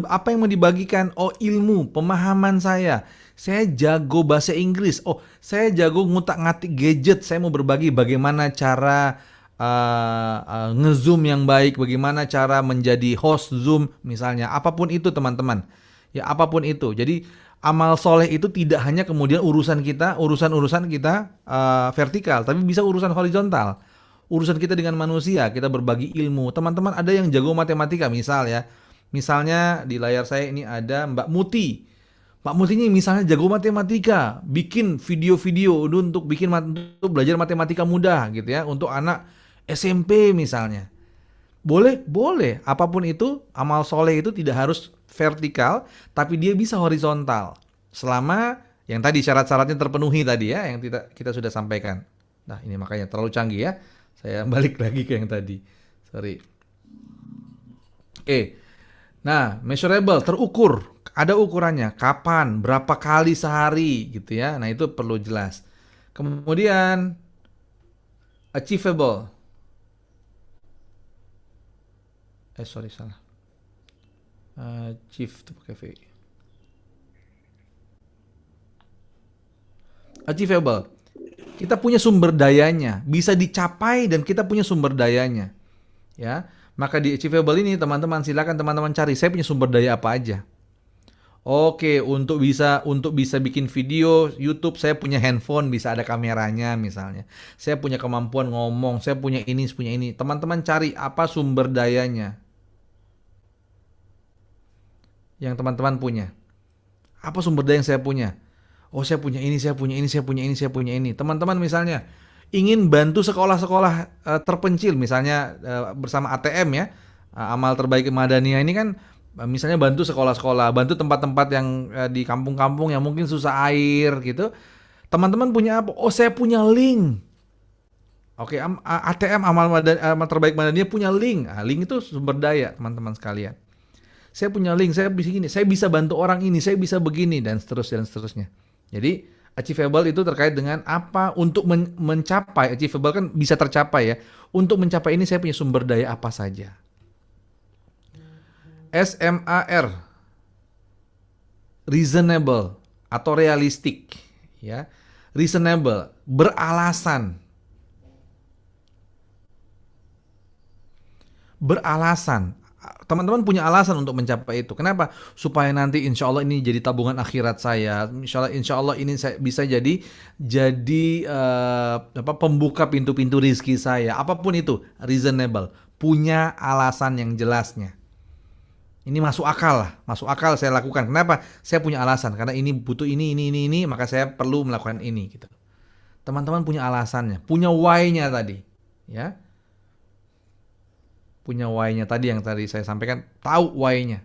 [SPEAKER 2] Apa yang mau dibagikan? Oh ilmu, pemahaman saya. Saya jago bahasa Inggris. Oh saya jago ngutak-ngatik gadget. Saya mau berbagi bagaimana cara nge-zoom yang baik. Bagaimana cara menjadi host Zoom misalnya. Apapun itu teman-teman. Ya apapun itu. Jadi amal soleh itu tidak hanya kemudian urusan kita vertikal, tapi bisa urusan horizontal. Urusan kita dengan manusia, kita berbagi ilmu. Teman-teman ada yang jago matematika misal ya. Misalnya di layar saya ini ada Mbak Muti. Mbak Muti ini misalnya jago matematika, bikin video-video untuk untuk belajar matematika mudah gitu ya, untuk anak SMP misalnya. Boleh, boleh. Apapun itu, amal soleh itu tidak harus vertikal, tapi dia bisa horizontal. Selama yang tadi syarat-syaratnya terpenuhi tadi ya, yang kita sudah sampaikan. Nah ini makanya terlalu canggih ya. Saya balik lagi ke yang tadi. Sorry. Oke. Nah, measurable, terukur. Ada ukurannya. Kapan, berapa kali sehari gitu ya. Nah itu perlu jelas. Kemudian achievable. Sorry salah. Achieve itu pakai V. Achievable. Kita punya sumber dayanya, bisa dicapai dan kita punya sumber dayanya. Ya, maka di achievable ini teman-teman silakan teman-teman cari saya punya sumber daya apa aja. Oke, untuk bisa bikin video YouTube saya punya handphone bisa ada kameranya misalnya. Saya punya kemampuan ngomong, saya punya ini, punya ini. Teman-teman cari apa sumber dayanya yang teman-teman punya. Apa sumber daya yang saya punya? Oh, saya punya ini, saya punya ini, saya punya ini, saya punya ini. Teman-teman misalnya ingin bantu sekolah-sekolah terpencil misalnya bersama ATM ya. Amal Terbaik Madania ini kan misalnya bantu sekolah-sekolah, bantu tempat-tempat yang di kampung-kampung yang mungkin susah air gitu. Teman-teman punya apa? Oh, saya punya link. Oke, ATM Amal Terbaik Madania punya link. Link itu sumber daya, teman-teman sekalian. Saya punya link, saya bisa gini, saya bisa bantu orang ini, saya bisa begini dan seterusnya dan seterusnya. Jadi achievable itu terkait dengan apa untuk mencapai achievable kan bisa tercapai ya. Untuk mencapai ini saya punya sumber daya apa saja. SMAR reasonable atau realistic ya. Reasonable, beralasan. Beralasan. Teman-teman punya alasan untuk mencapai itu. Kenapa? Supaya nanti insya Allah ini jadi tabungan akhirat saya. Insya Allah ini saya bisa jadi pembuka pintu-pintu rizki saya. Apapun itu, reasonable. Punya alasan yang jelasnya. Ini masuk akal lah. Masuk akal saya lakukan. Kenapa? Saya punya alasan. Karena ini butuh ini, maka saya perlu melakukan ini. Gitu. Teman-teman punya alasannya. Punya why-nya tadi. Ya. Punya why-nya tadi yang tadi saya sampaikan, tahu why-nya.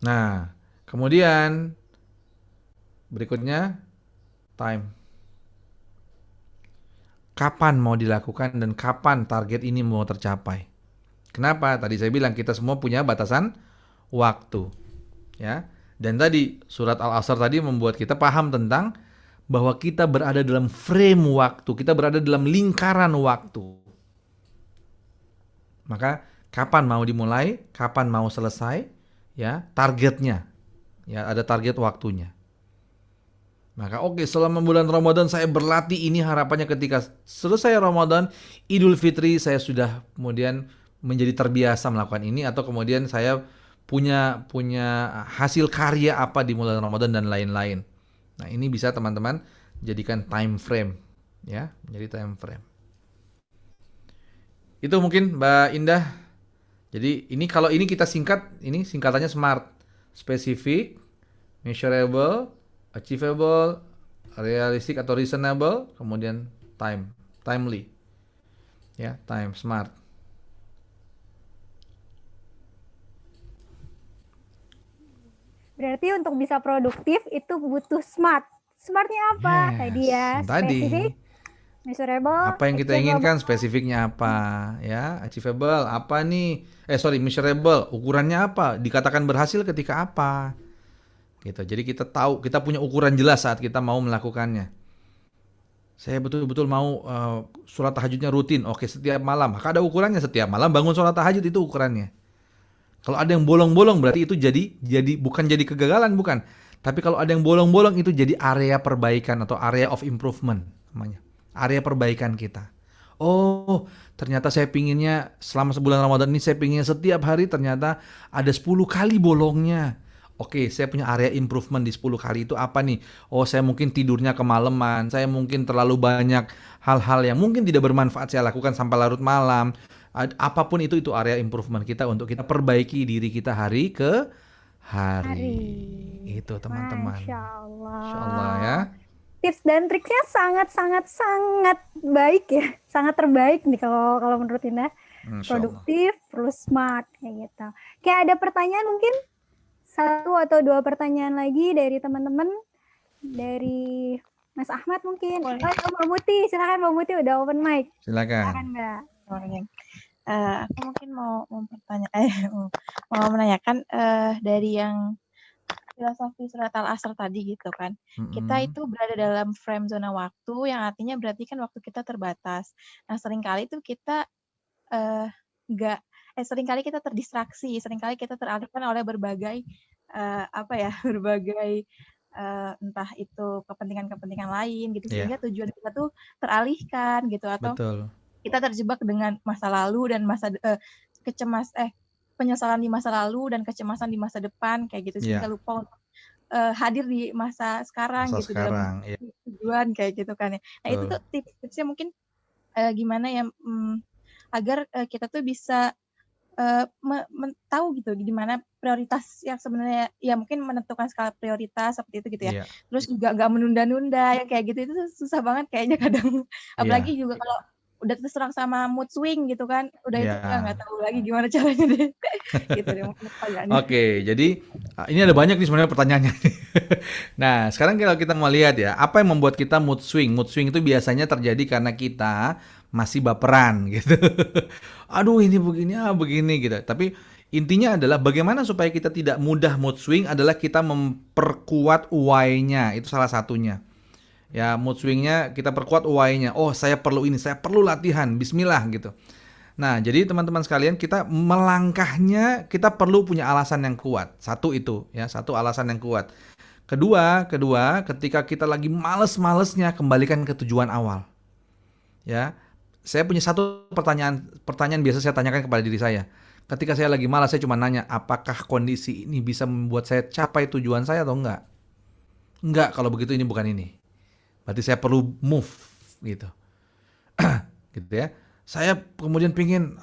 [SPEAKER 2] Nah, kemudian berikutnya time. Kapan mau dilakukan dan kapan target ini mau tercapai? Kenapa? Tadi saya bilang kita semua punya batasan waktu. Ya. Dan tadi surat Al-Asr tadi membuat kita paham tentang bahwa kita berada dalam frame waktu, kita berada dalam lingkaran waktu. Maka kapan mau dimulai, kapan mau selesai, ya targetnya, ya ada target waktunya. Maka oke, selama bulan Ramadan saya berlatih ini harapannya ketika selesai Ramadan, Idul Fitri saya sudah kemudian menjadi terbiasa melakukan ini atau kemudian saya punya hasil karya apa di bulan Ramadan dan lain-lain. Nah ini bisa teman-teman jadikan time frame, ya, jadi time frame. Itu mungkin Mbak Indah. Jadi ini kalau ini kita singkat, ini singkatannya SMART. Specific, measurable, achievable, realistic atau reasonable, kemudian timely. Ya, time, SMART.
[SPEAKER 6] Berarti untuk bisa produktif itu butuh SMART. SMART-nya apa?
[SPEAKER 2] Yes,
[SPEAKER 6] Tadi ya, spesifik, measurable,
[SPEAKER 2] apa yang kita inginkan, spesifiknya apa, ya, achievable, apa nih, measurable, ukurannya apa, dikatakan berhasil ketika apa, gitu. Jadi kita tahu, kita punya ukuran jelas saat kita mau melakukannya. Saya betul-betul mau sholat tahajudnya rutin, oke setiap malam, maka ada ukurannya setiap malam bangun sholat tahajud itu ukurannya. Kalau ada yang bolong-bolong berarti itu jadi bukan jadi kegagalan, bukan. Tapi kalau ada yang bolong-bolong itu jadi area perbaikan atau area of improvement namanya. Area perbaikan kita. Oh, ternyata saya pinginnya selama sebulan Ramadan ini saya pinginnya setiap hari ternyata ada 10 kali bolongnya. Oke, saya punya area improvement di 10 kali itu apa nih? Oh, saya mungkin tidurnya kemalaman, saya mungkin terlalu banyak hal-hal yang mungkin tidak bermanfaat saya lakukan sampai larut malam. Apapun itu area improvement kita untuk kita perbaiki diri kita hari ke hari. Itu teman-teman.
[SPEAKER 6] Masya Allah.
[SPEAKER 2] Masya Allah ya.
[SPEAKER 6] Tips dan triknya sangat baik ya, sangat terbaik nih kalau menurut Indah. Produktif, perlu smart kayak gitu. Kayak ada pertanyaan mungkin 1 atau 2 pertanyaan lagi dari teman-teman, dari Mas Ahmad mungkin. Mbak Muti, silakan Mbak Muti udah open mic.
[SPEAKER 2] Silakan
[SPEAKER 6] Mbak.
[SPEAKER 7] Aku mungkin mau menanyakan dari yang filosofi surat Al-Asr tadi gitu kan. Kita itu berada dalam frame zona waktu yang artinya berarti kan waktu kita terbatas. Nah, seringkali itu kita seringkali kita terdistraksi, seringkali kita teralihkan oleh berbagai berbagai entah itu kepentingan-kepentingan lain gitu,
[SPEAKER 2] Iya,
[SPEAKER 7] sehingga tujuan kita tuh teralihkan gitu, atau
[SPEAKER 2] betul.
[SPEAKER 7] kita terjebak dengan masa lalu dan penyesalan di masa lalu dan kecemasan di masa depan kayak gitu, sehingga
[SPEAKER 2] Iya,
[SPEAKER 7] lupa untuk hadir di masa sekarang
[SPEAKER 2] masa
[SPEAKER 7] gitu dalam
[SPEAKER 2] sekarang. Iya,
[SPEAKER 7] tujuan kayak gitu kan ya. Nah itu tuh
[SPEAKER 2] betul.
[SPEAKER 7] tips-tipsnya mungkin gimana ya, agar kita tuh bisa tahu gitu di mana prioritas yang sebenarnya ya mungkin menentukan skala prioritas seperti itu gitu ya.
[SPEAKER 2] Iya,
[SPEAKER 7] Terus juga nggak menunda-nunda yang kayak gitu itu susah banget kayaknya kadang. Apalagi
[SPEAKER 2] iya,
[SPEAKER 7] juga kalau udah terserang sama mood swing gitu kan, udah itu nggak
[SPEAKER 2] iya.
[SPEAKER 7] tahu lagi gimana caranya deh. Gitu deh mungkin pertanyaannya.
[SPEAKER 2] Oke, jadi ini ada banyak nih sebenarnya pertanyaannya. Nah, sekarang kalau kita mau lihat ya, apa yang membuat kita mood swing? Mood swing itu biasanya terjadi karena kita masih baperan gitu. Aduh, ini begini, begini gitu. Tapi intinya adalah bagaimana supaya kita tidak mudah mood swing adalah kita memperkuat why-nya. Itu salah satunya. Ya, mood swing-nya kita perkuat why-nya. Oh, saya perlu ini, saya perlu latihan. Bismillah gitu. Nah, jadi teman-teman sekalian, kita melangkahnya kita perlu punya alasan yang kuat. Satu itu, ya, satu alasan yang kuat. Kedua, ketika kita lagi males-malesnya, kembalikan ke tujuan awal. Ya, saya punya satu pertanyaan biasa saya tanyakan kepada diri saya. Ketika saya lagi malas, saya cuma nanya, apakah kondisi ini bisa membuat saya capai tujuan saya atau enggak? Enggak, kalau begitu ini bukan ini. Berarti saya perlu move, gitu. Gitu ya. Saya kemudian pingin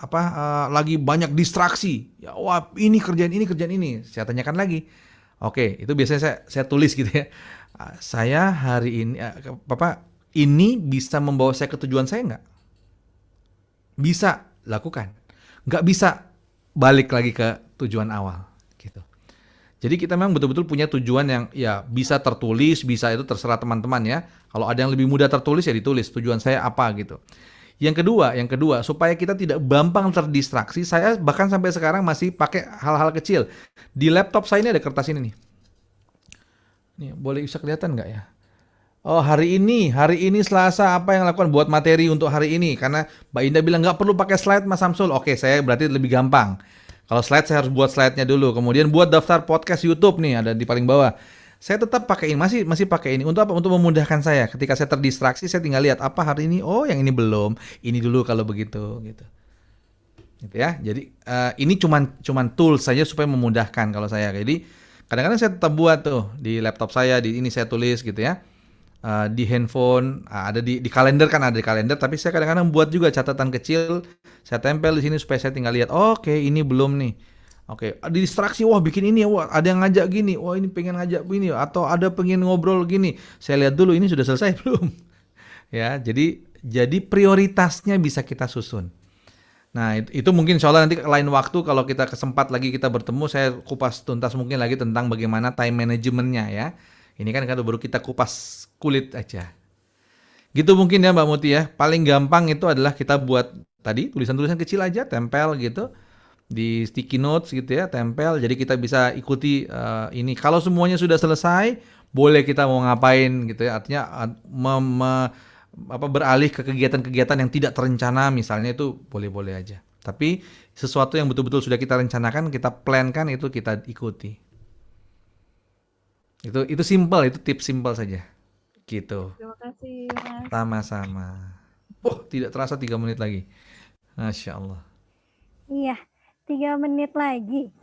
[SPEAKER 2] lagi banyak distraksi. Ya, wah, ini kerjaan ini. Saya tanyakan lagi. Oke, itu biasanya saya tulis gitu ya. Saya hari ini ini bisa membawa saya ke tujuan saya nggak? Bisa, lakukan. Nggak bisa, balik lagi ke tujuan awal gitu. Jadi kita memang betul-betul punya tujuan yang ya bisa tertulis, bisa itu terserah teman-teman ya. Kalau ada yang lebih mudah tertulis ya ditulis tujuan saya apa gitu. Yang kedua, supaya kita tidak gampang terdistraksi, saya bahkan sampai sekarang masih pakai hal-hal kecil. Di laptop saya ini ada kertas ini nih. Nih, boleh bisa kelihatan nggak ya? Oh, hari ini Selasa apa yang lakukan buat materi untuk hari ini? Karena Mbak Indah bilang nggak perlu pakai slide Mas Samsul. Oke, saya berarti lebih gampang. Kalau slide saya harus buat slide-nya dulu. Kemudian buat daftar podcast YouTube nih ada di paling bawah. Saya tetap pakai ini, masih pakai ini. Untuk apa? Untuk memudahkan saya. Ketika saya terdistraksi, saya tinggal lihat apa hari ini. Oh, yang ini belum. Ini dulu kalau begitu, gitu. Gitu ya. Jadi ini cuman tools saja supaya memudahkan kalau saya. Jadi kadang-kadang saya tetap buat tuh di laptop saya, di ini saya tulis gitu ya. Di handphone, ada di kalender kan ada di kalender, tapi saya kadang-kadang buat juga catatan kecil, saya tempel di sini supaya saya tinggal lihat, oke, ini belum nih. Oke, distraksi, wah bikin ini, wah ada yang ngajak gini, wah ini pengen ngajak gini, atau ada pengen ngobrol gini. Saya lihat dulu ini sudah selesai belum. Ya, jadi prioritasnya bisa kita susun. Nah, itu mungkin insya Allah nanti lain waktu kalau kita kesempat lagi kita bertemu, saya kupas tuntas mungkin lagi tentang bagaimana time managementnya ya. Ini kan baru kita kupas kulit aja. Gitu mungkin ya Mbak Muti ya. Paling gampang itu adalah kita buat tadi tulisan-tulisan kecil aja, tempel gitu. Di sticky notes gitu ya, tempel. Jadi kita bisa ikuti ini. Kalau semuanya sudah selesai, boleh kita mau ngapain gitu ya. Artinya beralih ke kegiatan-kegiatan yang tidak terencana misalnya itu boleh-boleh aja. Tapi sesuatu yang betul-betul sudah kita rencanakan, kita plankan itu kita ikuti. Itu simple, itu tips simple saja. Gitu.
[SPEAKER 7] Terima kasih Mas.
[SPEAKER 2] Sama-sama. Oh, tidak terasa 3 menit lagi. Masya Allah.
[SPEAKER 6] Iya, 3 menit lagi.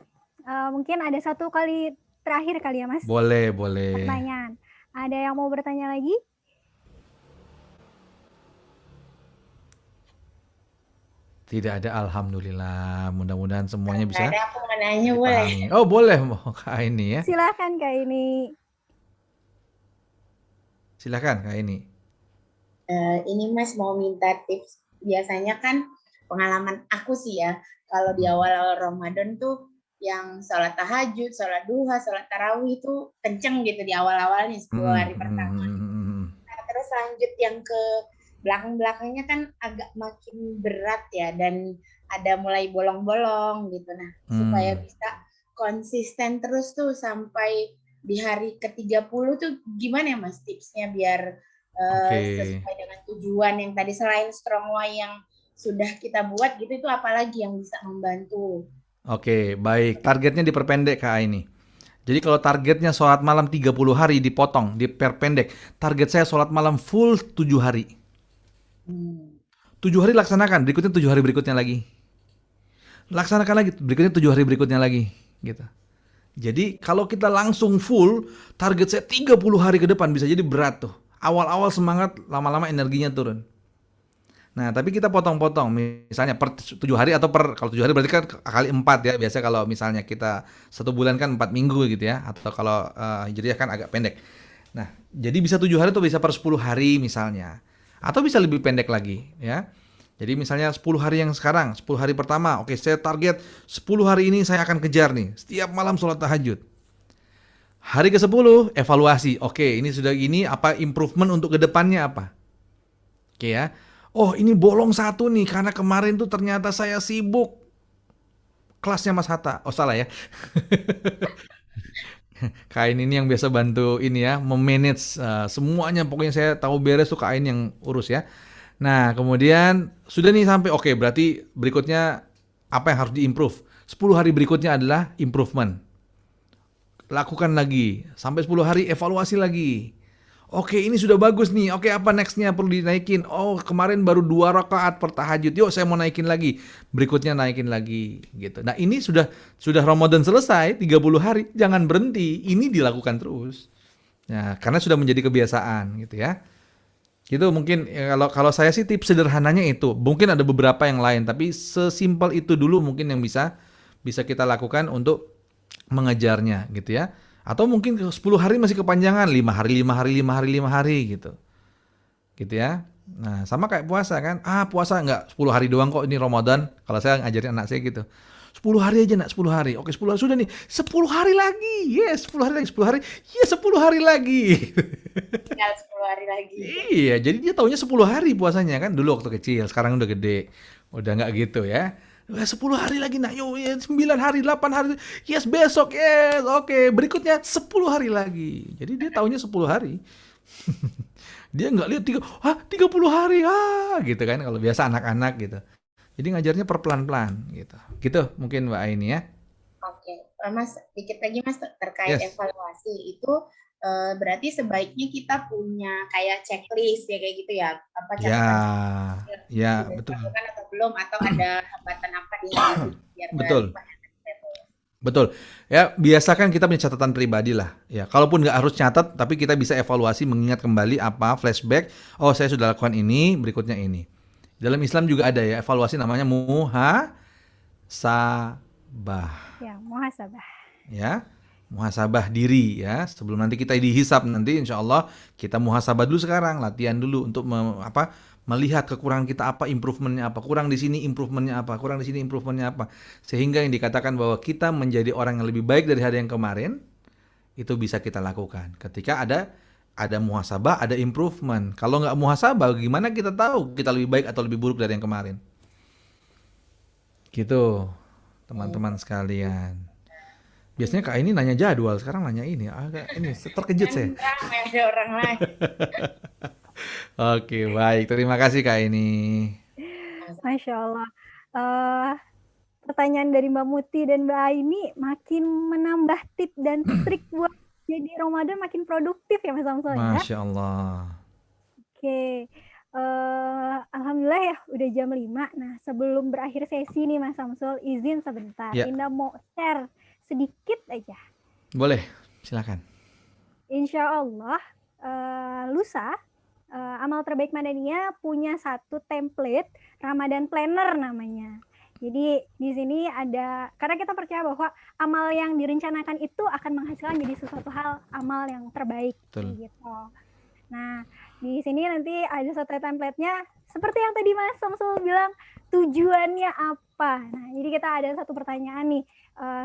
[SPEAKER 6] Mungkin ada satu kali terakhir kali ya Mas?
[SPEAKER 2] Boleh.
[SPEAKER 6] Pertanyaan. Ada yang mau bertanya lagi?
[SPEAKER 2] Tidak ada, alhamdulillah. Mudah-mudahan semuanya bisa.
[SPEAKER 3] Ada aku mau nanya
[SPEAKER 2] boleh. Oh, boleh Kak ini ya.
[SPEAKER 6] Silakan Kak ini.
[SPEAKER 2] Silakan Kak ini.
[SPEAKER 3] Ini Mas mau minta tips. Biasanya kan pengalaman aku sih ya, kalau di awal Ramadan tuh yang sholat tahajud, sholat duha, sholat tarawih itu kenceng gitu di awal-awalnya 10 hari pertama. Nah, terus lanjut yang ke belakang-belakangnya kan agak makin berat ya, dan ada mulai bolong-bolong gitu. Nah, supaya bisa konsisten terus tuh sampai di hari ke-30 tuh gimana ya Mas tipsnya biar sesuai dengan tujuan yang tadi, selain strong why yang sudah kita buat gitu, itu apalagi yang bisa membantu?
[SPEAKER 2] Oke, baik. Targetnya diperpendek Kak ini. Jadi kalau targetnya sholat malam 30 hari dipotong, diperpendek. Target saya sholat malam full 7 hari.
[SPEAKER 3] Hmm.
[SPEAKER 2] 7 hari laksanakan, berikutnya 7 hari berikutnya lagi. Laksanakan lagi, berikutnya 7 hari berikutnya lagi. Gitu. Jadi kalau kita langsung full, target saya 30 hari ke depan bisa jadi berat tuh. Awal-awal semangat, lama-lama energinya turun. Nah, tapi kita potong-potong, misalnya per 7 hari atau kalau 7 hari berarti kan kali 4 ya. Biasa kalau misalnya kita 1 bulan kan 4 minggu gitu ya. Atau kalau hijriah kan agak pendek. Nah, jadi bisa 7 hari atau bisa per 10 hari misalnya. Atau bisa lebih pendek lagi ya. Jadi misalnya 10 hari yang sekarang, 10 hari pertama, oke saya target 10 hari ini saya akan kejar nih. Setiap malam sholat tahajud. Hari ke-10, evaluasi. Oke, ini sudah gini, apa improvement untuk kedepannya apa? Oke ya. Oh ini bolong satu nih karena kemarin tuh ternyata saya sibuk kelasnya Mas Hatta. Oh salah ya. Kain ini yang biasa bantu ini ya memanage semuanya, pokoknya saya tahu beres tuh Kain yang urus ya. Nah kemudian sudah nih sampai oke, berarti berikutnya apa yang harus diimprove. 10 hari berikutnya adalah improvement. Lakukan lagi sampai 10 hari, evaluasi lagi. Oke ini sudah bagus nih. Oke apa nextnya perlu dinaikin? Oh kemarin baru 2 rakaat per tahajud. Yuk saya mau naikin lagi. Berikutnya naikin lagi gitu. Nah ini sudah Ramadan selesai 30 hari. Jangan berhenti. Ini dilakukan terus. Nah karena sudah menjadi kebiasaan gitu ya. Gitu mungkin ya, kalau saya sih tips sederhananya itu. Mungkin ada beberapa yang lain. Tapi sesimpel itu dulu mungkin yang bisa kita lakukan untuk mengejarnya gitu ya. Atau mungkin 10 hari masih kepanjangan, 5 hari gitu. Gitu ya. Nah, sama kayak puasa kan. Puasa enggak 10 hari doang kok ini Ramadan. Kalau saya ngajarin anak saya gitu. 10 hari aja nak, 10 hari. Oke, 10 hari sudah nih. 10 hari lagi. Yes, 10 hari lagi, 10 hari. Yes, 10 hari lagi.
[SPEAKER 3] Tinggal 10 hari lagi.
[SPEAKER 2] Iya, jadi dia taunya 10 hari puasanya kan. Dulu waktu kecil, sekarang udah gede. Udah enggak gitu ya. 10 hari lagi nak, yuk 9 hari, 8 hari, yes besok, yes, oke, berikutnya 10 hari lagi. Jadi dia taunya 10 hari. Dia nggak lihat 30 hari, gitu kan, kalau biasa anak-anak gitu. Jadi ngajarnya pelan-pelan gitu. Gitu mungkin Mbak Aini ya.
[SPEAKER 3] Oke, Mas, dikit lagi Mas terkait
[SPEAKER 2] Yes.
[SPEAKER 3] evaluasi itu berarti sebaiknya kita punya kayak checklist ya kayak gitu ya, apa
[SPEAKER 2] Ya,
[SPEAKER 3] catatan
[SPEAKER 2] ya
[SPEAKER 3] sudah
[SPEAKER 2] betul.
[SPEAKER 3] dilakukan atau belum, atau ada hambatan apa di biar nggak
[SPEAKER 2] Betul.
[SPEAKER 3] lupa.
[SPEAKER 2] Betul. Ya, biasakan kita punya catatan pribadi lah. Ya, kalaupun nggak harus catat, tapi kita bisa evaluasi, mengingat kembali apa, flashback. Oh, saya sudah lakukan ini, berikutnya ini. Dalam Islam juga ada ya, evaluasi namanya muhasabah.
[SPEAKER 6] Ya, muhasabah.
[SPEAKER 2] Ya, muhasabah diri ya. Sebelum nanti kita dihisab nanti, insya Allah kita muhasabah dulu sekarang, latihan dulu untuk melihat kekurangan kita apa, improvementnya apa, kurang di sini improvementnya apa, kurang di sini improvementnya apa, sehingga yang dikatakan bahwa kita menjadi orang yang lebih baik dari hari yang kemarin itu bisa kita lakukan ketika ada muhasabah, ada improvement. Kalau nggak muhasabah, gimana kita tahu kita lebih baik atau lebih buruk dari yang kemarin? Gitu, teman-teman sekalian. Biasanya Kak ini nanya jadwal, sekarang nanya ini. Ini terkejut saya.
[SPEAKER 3] Ramai ada orang lain.
[SPEAKER 2] Oke, baik. Terima kasih Kak ini.
[SPEAKER 6] Masya Allah. Pertanyaan dari Mbak Muti dan Mbak Aini makin menambah tips dan trik buat jadi Ramadan makin produktif ya Mas Samsul ya.
[SPEAKER 2] Masya Allah.
[SPEAKER 6] Oke. Alhamdulillah ya udah jam 5. Nah, sebelum berakhir sesi nih Mas Samsul, izin sebentar.
[SPEAKER 2] Ya.
[SPEAKER 6] Indah mau share sedikit aja.
[SPEAKER 2] Boleh, silakan.
[SPEAKER 6] Insya Allah lusa Amal Terbaik Madania punya satu template Ramadan Planner namanya. Jadi di sini ada, karena kita percaya bahwa amal yang direncanakan itu akan menghasilkan jadi sesuatu hal amal yang terbaik.
[SPEAKER 2] Betul.
[SPEAKER 6] Gitu. Nah di sini nanti ada satu template-nya seperti yang tadi Mas Samsul bilang, tujuannya apa. Nah jadi kita ada satu pertanyaan nih,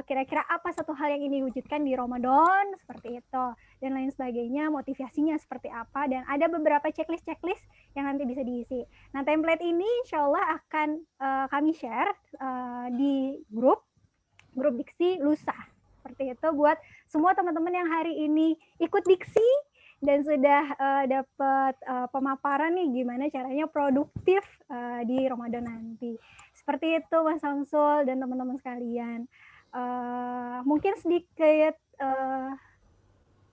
[SPEAKER 6] kira-kira apa satu hal yang ingin diwujudkan di Ramadan seperti itu dan lain sebagainya, motivasinya seperti apa, dan ada beberapa checklist yang nanti bisa diisi. Nah template ini insya Allah akan kami share di grup Diksi Lusa seperti itu buat semua teman-teman yang hari ini ikut Diksi dan sudah dapat pemaparan nih gimana caranya produktif di Ramadan nanti. Seperti itu Mas Samsul dan teman-teman sekalian. Mungkin sedikit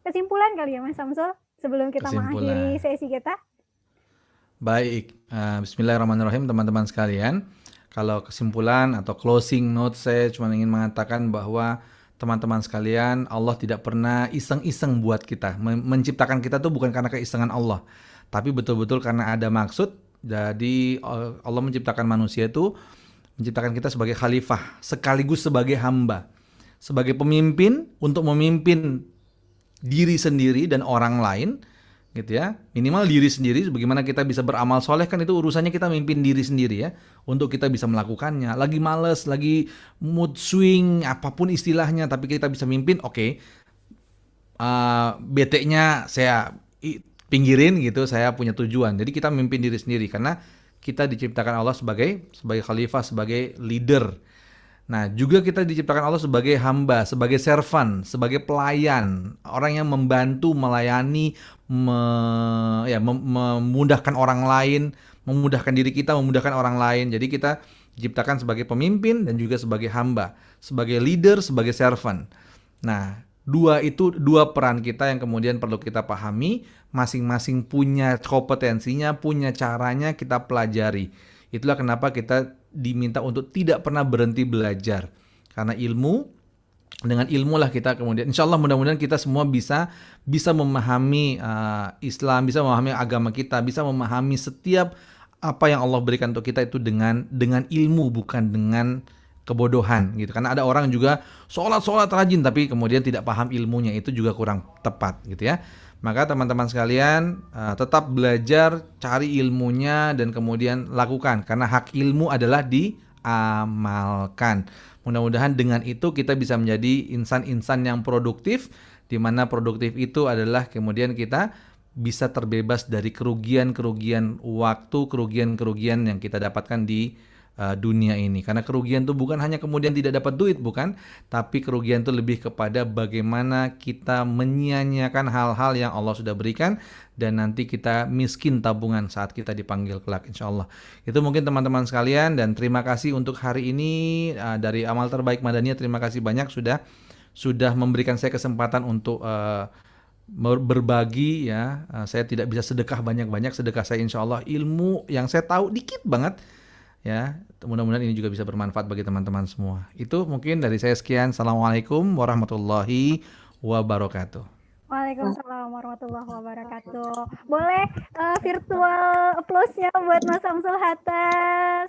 [SPEAKER 6] kesimpulan kali ya Mas Samsul sebelum kita mengakhiri
[SPEAKER 2] Kesimpulan.
[SPEAKER 6] sesi kita.
[SPEAKER 2] Baik, bismillahirrahmanirrahim teman-teman sekalian. Kalau kesimpulan atau closing note saya cuma ingin mengatakan bahwa teman-teman sekalian, Allah tidak pernah iseng-iseng buat kita. Menciptakan kita tuh bukan karena keisengan Allah, tapi betul-betul karena ada maksud. Jadi Allah menciptakan manusia itu, menciptakan kita sebagai khalifah, sekaligus sebagai hamba, sebagai pemimpin untuk memimpin diri sendiri dan orang lain, gitu ya. Minimal diri sendiri, bagaimana kita bisa beramal soleh kan itu urusannya kita mimpin diri sendiri ya, untuk kita bisa melakukannya. Lagi males, lagi mood swing, apapun istilahnya, tapi kita bisa mimpin. Oke, bete-nya saya pinggirin gitu, saya punya tujuan. Jadi kita mimpin diri sendiri karena kita diciptakan Allah sebagai khalifah, sebagai leader. Nah, juga kita diciptakan Allah sebagai hamba, sebagai servant, sebagai pelayan, orang yang membantu, melayani, memudahkan orang lain, memudahkan diri kita, memudahkan orang lain. Jadi kita diciptakan sebagai pemimpin dan juga sebagai hamba, sebagai leader, sebagai servant. Nah, dua peran kita yang kemudian perlu kita pahami, masing-masing punya kompetensinya, punya caranya, kita pelajari. Itulah kenapa kita diminta untuk tidak pernah berhenti belajar. Karena dengan ilmu lah kita kemudian, insya Allah mudah-mudahan kita semua bisa memahami Islam, bisa memahami agama kita, bisa memahami setiap apa yang Allah berikan untuk kita itu dengan ilmu, bukan dengan kebodohan gitu. Karena ada orang juga sholat rajin tapi kemudian tidak paham ilmunya, itu juga kurang tepat gitu ya. Maka teman-teman sekalian tetap belajar, cari ilmunya dan kemudian lakukan, karena hak ilmu adalah diamalkan. Mudah-mudahan dengan itu kita bisa menjadi insan-insan yang produktif, di mana produktif itu adalah kemudian kita bisa terbebas dari kerugian-kerugian waktu, kerugian-kerugian yang kita dapatkan di dunia ini. Karena kerugian itu bukan hanya kemudian tidak dapat duit, bukan, tapi kerugian itu lebih kepada bagaimana kita menyia-nyiakan hal-hal yang Allah sudah berikan dan nanti kita miskin tabungan saat kita dipanggil kelak, insya Allah. Itu mungkin teman-teman sekalian, dan terima kasih untuk hari ini dari Amal Terbaik Madaniyah. Terima kasih banyak sudah memberikan saya kesempatan untuk berbagi ya. Saya tidak bisa sedekah banyak-banyak, sedekah saya insya Allah ilmu yang saya tahu dikit banget. Ya, mudah-mudahan ini juga bisa bermanfaat bagi teman-teman semua. Itu mungkin dari saya sekian. Assalamualaikum warahmatullahi wabarakatuh.
[SPEAKER 6] Waalaikumsalam warahmatullahi wabarakatuh. Boleh virtual applause-nya buat Mas Samsul Hatta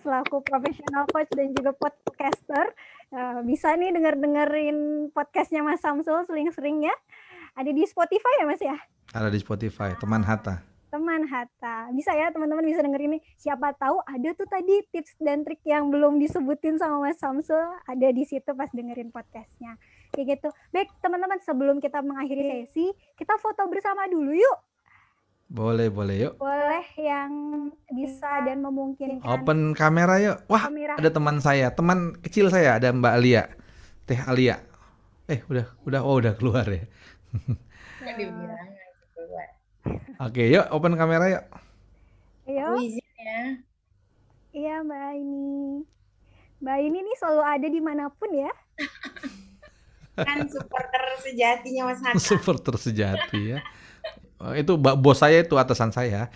[SPEAKER 6] selaku professional coach dan juga podcaster. Bisa nih dengerin podcastnya Mas Samsul sering-sering ya. Ada di Spotify ya Mas ya?
[SPEAKER 2] Ada di Spotify, Teman Hatta.
[SPEAKER 6] Teman Hatta. Bisa ya teman-teman bisa dengerin ini. Siapa tahu ada tuh tadi tips dan trik yang belum disebutin sama Mas Samsul, ada di situ pas dengerin podcastnya. Kayak gitu. Baik teman-teman, sebelum kita mengakhiri sesi, kita foto bersama dulu yuk.
[SPEAKER 2] Boleh yuk.
[SPEAKER 6] Boleh yang bisa dan memungkinkan.
[SPEAKER 2] Open kamera yuk. Wah, ada teman saya, teman kecil saya, ada Mbak Alia. Teh Alia. Udah keluar ya. Oke, yuk open kamera yuk.
[SPEAKER 6] Ayo.
[SPEAKER 3] Izin ya.
[SPEAKER 6] Iya Mbak Aini. Mbak Aini nih selalu ada dimanapun ya.
[SPEAKER 3] Kan supporter sejatinya Mas Hatta.
[SPEAKER 2] Supporter sejati ya. Itu bos saya, itu atasan saya.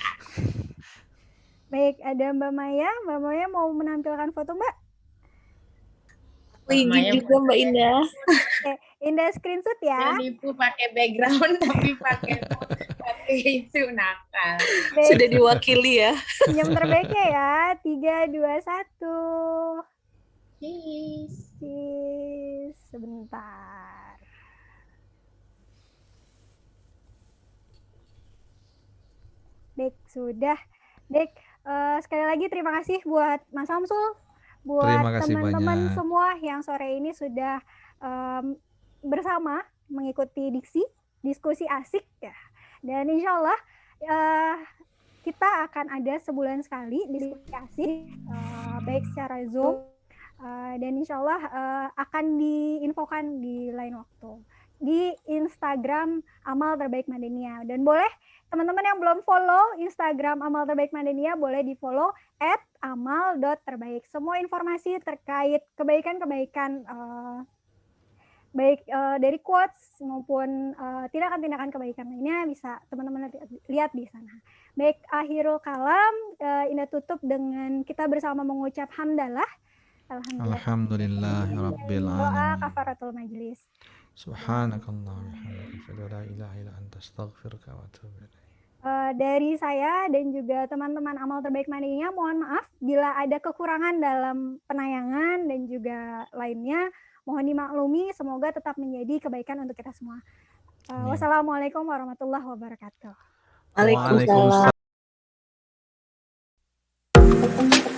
[SPEAKER 6] Baik, ada Mbak Maya. Mbak Maya mau menampilkan foto Mbak?
[SPEAKER 7] Ingin juga Mbak Indah.
[SPEAKER 6] Oke, Indah screenshot ya.
[SPEAKER 3] Jangan nipu pakai background tapi pakai itu nakal.
[SPEAKER 6] Baik,
[SPEAKER 7] Sudah diwakili ya.
[SPEAKER 6] senyum terbaiknya ya. 3, 2, 1.
[SPEAKER 3] Cheese.
[SPEAKER 6] Sebentar. Baik, sudah. Baik, sekali lagi terima kasih buat Mas Samsul, buat
[SPEAKER 2] Terima kasih
[SPEAKER 6] teman-teman
[SPEAKER 2] banyak.
[SPEAKER 6] semua yang sore ini sudah bersama mengikuti diskusi asik ya. Dan insya Allah kita akan ada sebulan sekali diskusi asik, baik secara Zoom dan insya Allah akan diinfokan di lain waktu di Instagram Amal Terbaik Madaniyah. Dan boleh teman-teman yang belum follow Instagram Amal Terbaik Madaniyah boleh di follow @amal.terbaik. Semua informasi terkait kebaikan-kebaikan baik dari quotes maupun tindakan-tindakan kebaikan lainnya bisa teman-teman lihat di sana. Baik, akhirul kalam, Indah tutup dengan kita bersama mengucap hamdalah.
[SPEAKER 2] Alhamdulillah rabbil
[SPEAKER 6] Doa
[SPEAKER 2] alamin.
[SPEAKER 6] kafaratul majlis.
[SPEAKER 2] Subhanakallah wa bihamdika asyhadu an la ilaha illa anta astaghfiruka wa atubu ilaik.
[SPEAKER 6] Dari saya dan juga teman-teman amal terbaik Madinah, mohon maaf bila ada kekurangan dalam penayangan dan juga lainnya, mohon dimaklumi, semoga tetap menjadi kebaikan untuk kita semua.
[SPEAKER 2] Amin.
[SPEAKER 6] Wassalamualaikum warahmatullahi wabarakatuh.
[SPEAKER 3] Waalaikumsalam.
[SPEAKER 2] Waalaikumsalam.